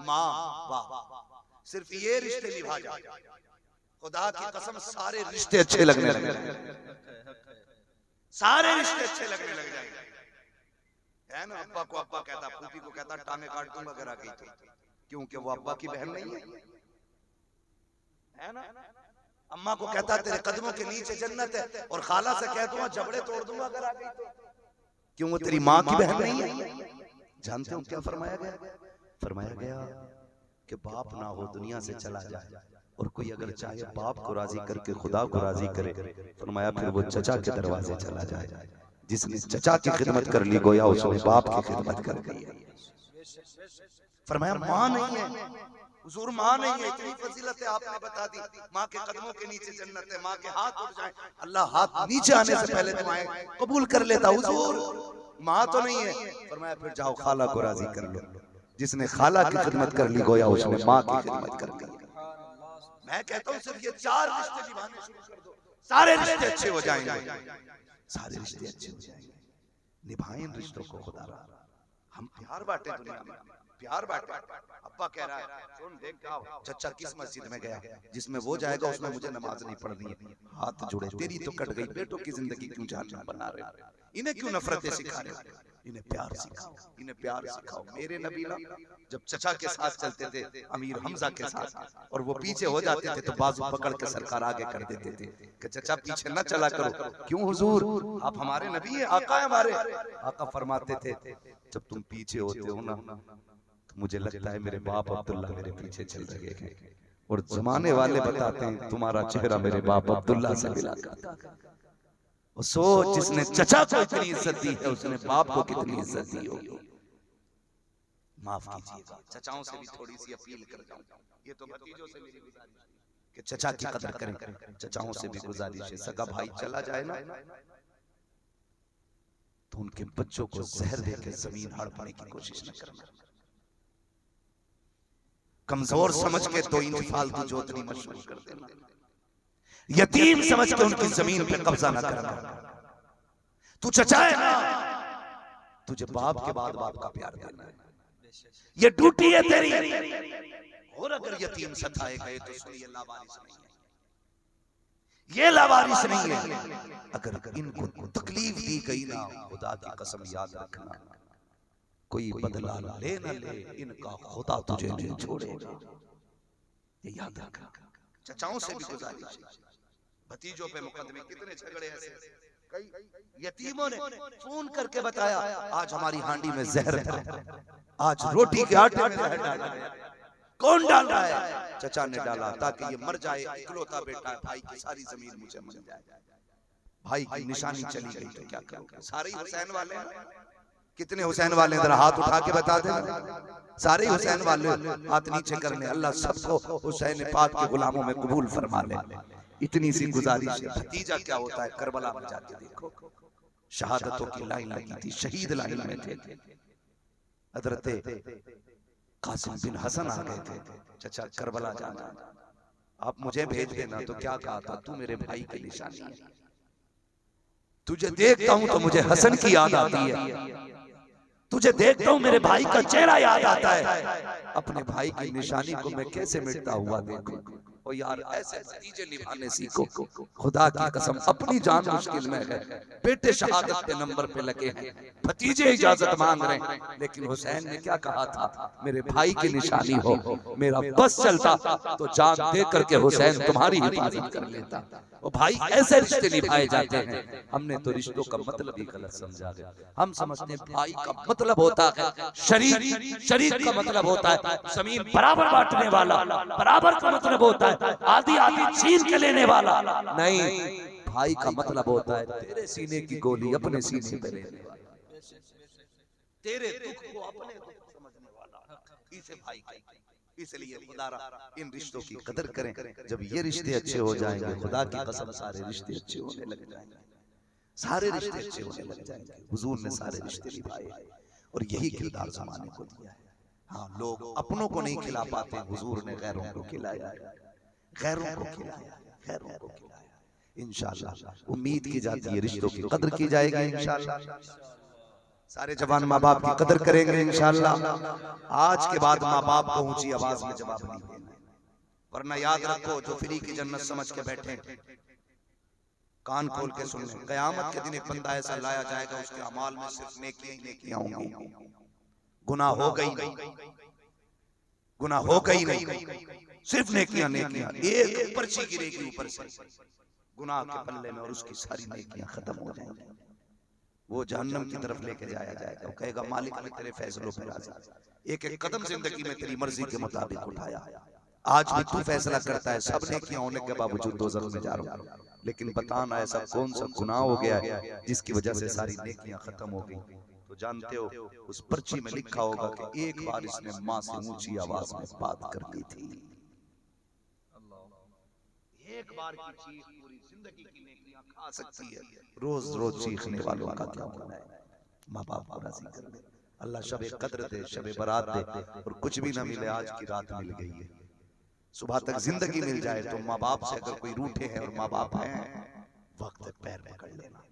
A: माँ, बाप, सिर्फ ये रिश्ते निभा जाए, खुदा की कसम सारे रिश्ते अच्छे लगने लगे, सारे रिश्ते अच्छे लगने लग जाएंगे। है ना, अब्बा को अब्बा कहता, फूफी को कहता टांगे काट दूंगा अगर आ गई तो, क्योंकि वो अब्बा की बहन नहीं है ना। अम्मा को कहता तेरे कदमों के नीचे जन्नत है, और खाला से कह दूंगा जबड़े तोड़ दूंगा अगर आ गई तो, क्यों वो तेरी माँ की बहन नहीं है। जानते हो क्या फरमाया गया? फरमाया गया कि बाप ना हो दुनिया से चला जाए, और कोई अगर चाहे बाप को राजी करके खुदा को राजी करे, फरमाया फिर वो चचा के दरवाजे चला जाए। जिसने चचा की खिदमत कर ली गोया उसने बाप की खिदमत कर ली है। फरमाया माँ नहीं है, हुजूर माँ नहीं है, इतनी फजीलत है आपने बता दी। माँ के कदमों के नीचे जन्नत है, माँ के हाथ उठ जाए, अल्लाह हाथ नीचे आने से पहले दुआएं कबूल कर लेता। हुजूर माँ तो नहीं है, फरमाया फिर जाओ खाला को राजी कर लो। जिसने खाला की खिदमत कर ली गोया उसने माँ की खिदमत कर ली। मैं कहता हूँ सिर्फ ये 4 रिश्ते निभाने शुरू कर दो, सारे रिश्ते अच्छे हो जाएंगे, सारे रिश्ते अच्छे हो जाएंगे। निभाएं इन रिश्तों को खुदा रा। हम प्यार बांटे दुनिया में, प्यार बांटे। अब्बा कह रहा है सुन देख चचा किस मस्जिद में गया, जिसमें वो जाएगा उसमें मुझे नमाज नहीं पढ़नी है। हाथ जुड़े, तेरी तो कट गई, बेटों की जिंदगी क्यों जहन्नम बना रहे हो? इन्हें क्यों नफरतें सिखा रहे हो? इन्हें प्यार सिखाओ, इन्हें प्यार सिखाओ। मेरे नबी ना जब चचा के साथ चलते थे, अमीर हमजा के साथ, और वो पीछे हो जाते थे तो बाजू पकड़ के सरकार आगे कर देते थे कि चचा पीछे न चला करो। क्यों हुजूर, आप हमारे नबी हैं, आका है हमारे। आका फरमाते थे जब तुम पीछे होते हो ना तो मुझे लगता है मेरे बाप अब्दुल्ला मेरे पीछे चल रहे हैं, और जमाने वाले बताते हैं तुम्हारा चेहरा मेरे बाप अब्दुल्ला से मिला करता। सोच जिसने चचा को इतनी इज्जत दी है उसने बाप को कितनी इज्जत दी होगी। माफ कीजिएगा, चचाओं से भी थोड़ी सी अपील कर जाऊं। ये तो भतीजों से मेरी गुजारिश कि चचा की कदर करें। चचाओं से भी गुजारिश है, सगा भाई चला जाए ना तो उनके बच्चों को जहर देकर जमीन हड़पने की कोशिश न करना। कमजोर समझ के 2 इंच फालतू जोतनी मत शुरू कर देना। यतीम समझ के उनकी जमीन पे कब्जा न करना। तू चचा है ना, तुझे बाप के बाद बाप का प्यार देना है, ये ड्यूटी है तेरी। और अगर यतीम सताए गए तो सुनिए लावारिस नहीं है, ये लावारिस नहीं है। अगर इनको तकलीफ दी गई ना, खुदा की कसम याद रखना, कोई बदला ले न ले, इनका खुदा तुझे नहीं छोड़ेगा, ये याद रखना। चचाओं से भी गुजारिश है, भतीजों पे मुकदमे कितने झगड़े ऐसे। कई यतीमों ने फोन करके बताया आज हमारी हांडी में जहर था, आज रोटी के आटे में जहर डाला गया। कौन डाल रहा है? चचा ने डाला ताकि ये मर जाए, इकलौता बेटा है, भाई की सारी जमीन मुझे मिल जाए। भाई की निशानी चली गई तो क्या करोगे? सारे हुसैन वाले हैं। कितने हुसैन वाले जरा हाथ उठा के बता देना। सारे हुसैन वाले हाथ नीचे करने। अल्लाह सबको हुसैन पाक के गुलामों में कबूल फरमा ले। इतनी सी गुजारिश है। भतीजा क्या होता है, करबला में जाके देखो, शहादतों की लाइन लगी थी, शहीद लाइन में थे। हजरत कासिम बिन हसन आ गए थे, चचा करबला जाना, आप मुझे भेज देना। तो क्या कहा था, तू मेरे भाई की निशानी है, तुझे देखता हूं तो मुझे हसन की याद आती है, तुझे देखता हूं मेरे भाई का चेहरा याद आता है। अपने भाई की निशानी को मैं कैसे मिटता हुआ देखूं। ओ यार, ऐसे भतीजे निभाने सीखो। खुदा की कसम अपनी जान मुश्किल में है, बेटे शहादत के नंबर पे लगे हैं, भतीजे इजाजत मांग रहे हैं। लेकिन हुसैन ने क्या कहा था, मेरे भाई की निशानी हो, मेरा बस चलता तो जान दे करके हुसैन तुम्हारी हिफाजत कर लेता। वो भाई ऐसे रिश्ते निभाए जाते हैं। हमने तो रिश्तों का मतलब ही गलत समझा है। हम समझते हैं भाई का मतलब होता है शरीक, शरीक का मतलब होता है जमीन बराबर बांटने वाला, बराबर का मतलब होता है आधी आधी छीन के लेने वाला। नहीं, भाई का मतलब होता है तेरे सीने की गोली अपने सीने पे लेने वाला, तेरे दुख को अपने दुख समझने वाला, इसे भाई कहते हैं। इसलिए खुदारा इन रिश्तों की कदर करें। जब ये रिश्ते अच्छे हो जाएंगे, खुदा की कसम सारे रिश्ते अच्छे होने लग जाएंगे, सारे रिश्ते अच्छे होने लग जाएंगे। हुजूर ने सारे रिश्ते निभाए और यही किरदार जमाने को दिया है। हाँ, लोग अपनों को नहीं खिला पाते, हुजूर ने गैरों को खिलाया, गैरों को खिलाया, गैरों को खिलाया। इंशाअल्लाह उम्मीद की जाती है रिश्तों की कदर की जाएगी। इंशाअल्लाह सारे जवान माँ बाप की कदर करेंगे इंशाअल्लाह। आज के बाद माँ बाप को ऊंची आवाज में जवाब नहीं देना। वरना याद रखो जो फ्री की जन्नत समझ के बैठे, कान खोल के सुन लें, कयामत के दिन एक बंदा ऐसा लाया जाएगा उसके अमाल में सिर्फ नेकियां ही नेकियां होंगी, गुनाह हो गई नहीं, गुनाह हो गई नहीं, सिर्फ नेकियां नेकियां। एक पर्ची गिरेगी ऊपर से गुनाह के पल्ले में और उसकी सारी नेकियां खत्म हो जाएंगी। वो जहन्नम की तरफ लेके जाया जाएगा। वो कहेगा मालिक मैं तेरे फैसलों पे राजी, एक एक कदम जिंदगी में तेरी मर्जी के मुताबिक उठाया, आज भी तू फैसला करता है। सब नेकियां होने के बावजूद दोज़ख में जा रहा हूं, लेकिन बताना ऐसा कौन सा गुनाह हो गया है जिसकी वजह से सारी नेकियां खत्म हो गई। तो जानते हो उस पर्ची में लिखा होगा कि एक बार इसने माँ से ऊंची आवाज में बात कर ली थी। एक बार की चीख पूरी जिंदगी की नेकियां खा सकती है। रोज रोज चीखने वालों का क्या होना है। माँ बाप को राजी कर दे, अल्लाह शबे कद्र दे, शबे बारात दे, और कुछ भी ना मिले आज की रात मिल गई है, सुबह तक जिंदगी मिल जाए तो माँ बाप से अगर कोई रूठे हैं और माँ बाप हैं, वक्त पैर पकड़ लेना,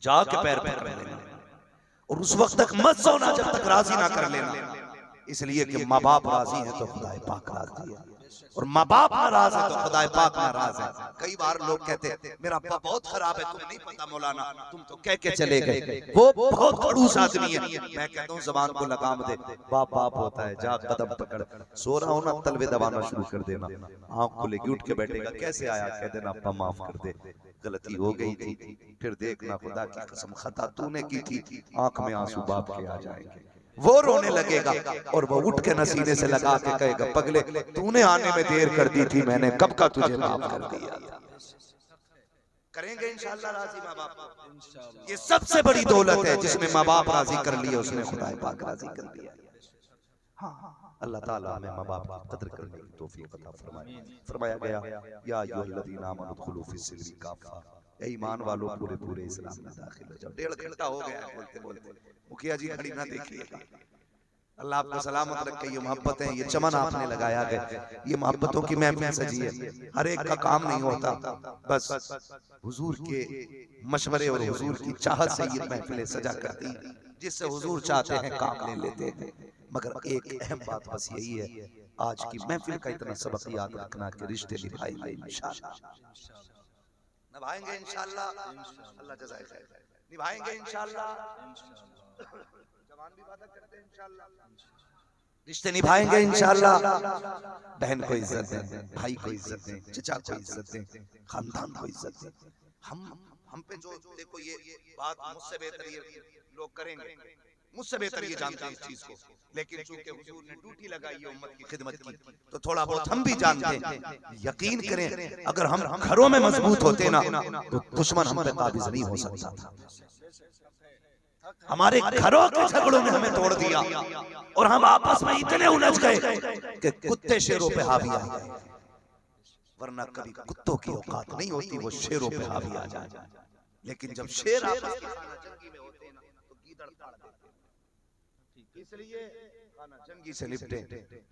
A: जाके पैर पकड़ लेना, और उस वक्त तक मत सोना जब तक राजी ना कर लेना। इसलिए कि माँ बाप राजी है तो खुदा पाक राजी है, और माँ बाप नाराज है तो खुदा पाक नाराज है। कई बार लोग कहते हैं मेरा अब्बा बहुत खराब है, तुम्हें नहीं पता मौलाना, तुम तो कह के चले गए, वो बहुत खड़ूस आदमी है। मैं कहता हूँ जबान को लगाम दे, बाप बाप होता है, जा कदम पकड़, सो रहा हूँ ना तलवे दबाना शुरू कर देना, आँख खुलेगी उठ के बैठेगा, कैसे आया कह देना अब्बा माफ कर दे, गलती हो गई थी, फिर देखना खुदा की कसम खता तूने की थी, आंख में आंसू बाप के आ जाएंगे, वो रोने लगेगा और वो उठ के नसीने से लगा के कहेगा पगले तूने आने में देर कर दी थी, मैंने कब का तुझे माफ कर दिया था। करेंगे इंशाअल्लाह राजी माँ बाप, ये सबसे बड़ी दौलत है जिसने माँ बाप राजी कर लिया, उसने खुदा पाक राजी कर दिया। हाँ, अल्लाह ताला हमें माँ बाप की कदर करने की तौफीक अता फरमाए। फरमाया गया या अय्युहल्लज़ीना आमनू उदखुलू फिस्सिल्मी काफ़ा, ए ईमान वालों पूरे पूरे इस्लाम में दाखिल हो जाओ। 1.5 घंटा हो गया है बोलते बोलते, मुखिया जी खड़ी ना देखिएगा, अल्लाह आपको सलामत रखे। ये मोहब्बत है, ये चमन आपने लगाया है, ये मोहब्बतों की महफिल सजी है। हर एक का काम नहीं होता, बस हुजूर के मशवरे और हुजूर की चाहत से ये महफिलें सजा करती, जिससे हुजूर चाहते हैं काम ले लेते हैं। मगर एक अहम बात बस यही है, आज की महफिल का इतना सबक याद रखना कि रिश्ते निभाएंगे इंशाअल्लाह, निभाएंगे इंशाअल्लाह, अल्लाह जज़ाए खैर, निभाएंगे इंशाअल्लाह, जवान भी वादा करते हैं इंशाअल्लाह, रिश्ते निभाएंगे इंशाअल्लाह। बहन को इज्जत दें, भाई को इज्जत दें, चचा को इज्जत दें, खानदान को इज्जत दें। हम पे जो देखो ये बात मुझसे बेहतर ये लोग करेंगे, मुझसे बेहतर ये जानते हैं इस चीज को, लेकिन चूंकि हुजूर ने ड्यूटी लगाई है उम्मत की खिदमत की, तो थोड़ा बहुत हम भी जानते हैं। यकीन करें अगर हम घरों में मजबूत होते ना तो दुश्मन हम पे काबिज नहीं हो सकता था। हमारे घरों के झगड़ों ने हमें तोड़ दिया और हम आपस में इतने उलझ गए कि कुत्ते शेरों पे हावी आ गए, वरना कभी कुत्तों की औकात नहीं होती वो शेरों पे हावी आ जाए। लेकिन जब शेर आपस में जंगी में होते हैं ना तो गीदड़ फाड़ देते हैं। इसलिए खाना जंगी से निपटे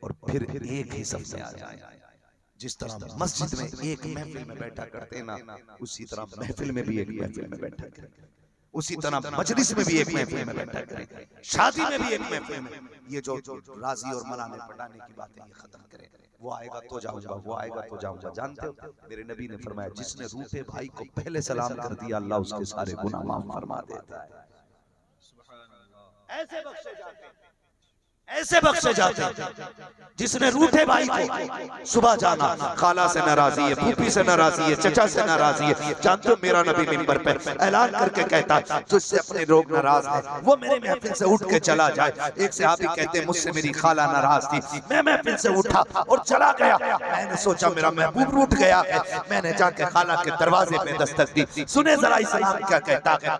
A: और फिर एक ही सब में आ जाए। जिस तरह मस्जिद में एक महफिल में बैठा करते ना, उसी तरह महफिल में भी एक महफिल में बैठा करें, उसी तरह मजलिस में भी एक महफिल में बैठा करें, शादी में भी एक महफिल में। ये जो राजी और मनाने पढ़ाने की बातें ये खत्म करें। वो आएगा तो जाऊंगा, वो आएगा तो जाऊंगा। जानते हो मेरे नबी ने फरमाया जिसने रूठे भाई को पहले सलाम कर दिया अल्लाह उसके सारे गुनाह माफ फरमा देता है। ऐसे बख्शे जाते हैं, ऐसे बख्शे जाते हैं। जिसने रूठे भाई को सुबह जाना, खाला से नाराजी है, फूफी से नाराजी है, चचा से नाराजी है। जानते हो मेरा नबी मिंबर पे ऐलान करके कहता है तुझसे अपने लोग नाराज हैं वो मेरे महफिल से उठ के चला जाए। एक सहाबी कहते हैं मुझसे मेरी खाला नाराज थी, मैं महफिल से उठा और चला गया। मैंने सोचा मेरा महबूब रूठ गया है, मैंने जाके खाला के दरवाजे पे दस्तक दी। सुने जरा इस्लाम क्या कहता है।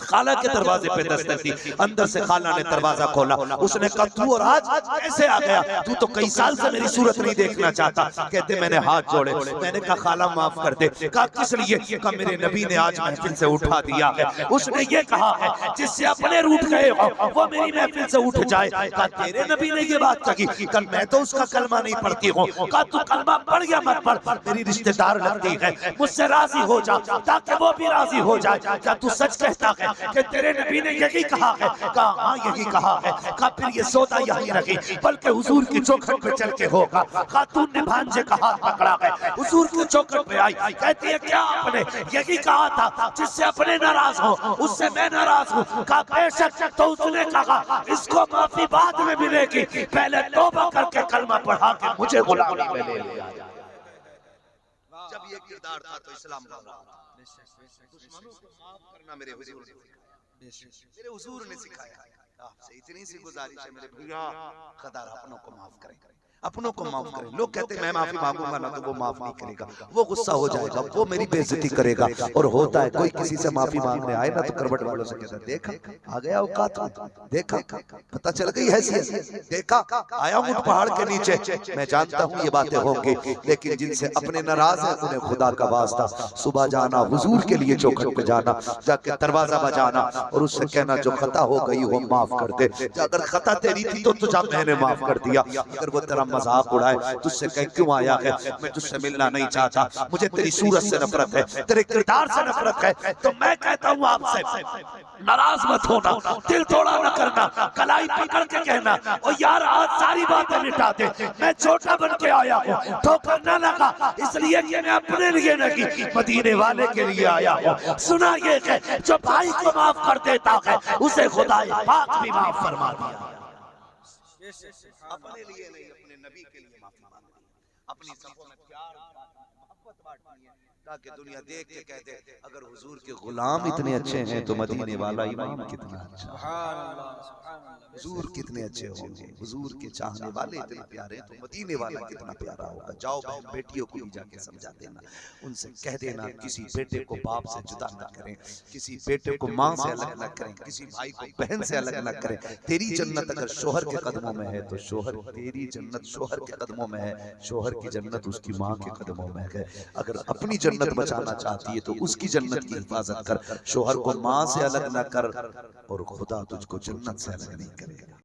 A: खाला के दरवाजे पे दस्तक दी, अंदर से खाला ने दरवाजा खोला। उसने कहा तू और आज कैसे आ गया, तू तो कई साल से मेरी सूरत नहीं देखना चाहता। कहते मैंने हाथ जोड़े, मैंने कहा खाला माफ कर दे। कहा किस लिए? कहा मेरे नबी ने आज महफिल से उठा दिया है। उसने ये कहा है जिससे अपने रूठ गए हो वो मेरी महफिल से उठ जाए। कहा तेरे नबी ने ये बात कही, कल मैं तो उसका कलमा नहीं पढ़ती हूँ। कहा तू कलमा पढ़ गया मत पढ़, मेरी रिश्तेदार लगती है, मुझसे राजी हो जा ताकि वो भी राजी हो जाए। क्या तू सच कहता है कि तेरे नबी ने यही कहा है? कहा हाँ यही कहा है। कहा फिर ये
B: यशोदा यहीं रखी, बल्कि हुजूर की चौखट पे चल के होगा। खातून ने भांजे का हाथ पकड़ा है, हुजूर की चौखट पे आई, कहती है क्या आपने यही कहा था जिससे अपने नाराज हो उससे मैं नाराज हूँ? कहा बेशक। तो उसने कहा इसको माफी बाद में मिलेगी, पहले तौबा करके कलमा पढ़ा के मुझे गुलामी में ले लिया।
A: जब ये किरदार था तो इस्लाम का दुश्मनों को माफ करना मेरे हुजूर ने सिखाया। आपसे इतनी सी गुजारिश है मेरे भैया, खुदा अपनों को माफ करें, अपनों को माफ करें। लोग कहते हैं मैं माफी मांगूंगा ना तो वो माफ नहीं करेगा, वो गुस्सा हो जाएगा, वो मेरी बेइज्जती करेगा। और होता है कोई किसी से माफी मांगने आए ना तो करवट वालों से कहता है देखा आ गया औकात, देखा पता चल गई हैसियत, देखा आया हूं पहाड़ के नीचे। मैं जानता हूं ये बातें होंगी, लेकिन जिनसे अपने नाराज है उन्हें खुदा का वास्ता सुबह जाना, हुजूर के लिए चौखट पे जाना, जाके दरवाजा बजाना और उससे कहना जो खता हो गई वो माफ कर दे। अगर खता तेरी थी तो तुझे मैंने माफ कर दिया, अगर वो तेरा मजाक उड़ाए तुझसे कह क्यों आया है, मैं तुझसे मिलना नहीं चाहता, मुझे तेरी सूरत से नफरत है, तेरे किरदार से नफरत है, तो मैं कहता हूँ आपसे नाराज मत होना, दिल तोड़ा न करना, कलाई पकड़ के कहना और यार आज सारी बातें मिटा दे, मैं छोटा बन के आया हूँ, ठोकर न लगा इसलिए कि मैं अपने लिए नहीं मदीने वाले के लिए आया हूँ। सुना ये है जो भाई को माफ कर देता है उसे खुदा पाक भी माफ फरमा दिया। अपने लिए नहीं अपने नबी के लिए माफी मांगनी, अपनी सफों में प्यार मोहब्बत बांटनी है ताकि दुनिया देख के कह दे अगर हुजूर के गुलाम इतने अच्छे हैं तो मदीने वाला इमाम कितना अच्छा, हुजूर कितने अच्छे होंगे, हुजूर के चाहने वाले इतने प्यारे हैं तो मदीने वाला कितना प्यारा होगा। जाओ बहन बेटियों को भी जाके समझा देना, उनसे कह देना किसी बेटे को बाप से जुदा न करें, किसी बेटे को माँ से अलग न करें, किसी भाई को बहन से अलग न करें। तेरी जन्नत अगर शोहर के कदमों में है तो शोहर, तेरी जन्नत शोहर के कदमों में है, शोहर की जन्नत उसकी माँ के कदमों में है। अगर अपनी जन्नत बचाना चाहती है तो उसकी जन्नत की हिफाजत कर, शोहर को माँ से अलग न कर और खुदा तुझको जन्नत से अलग नहीं करेगा।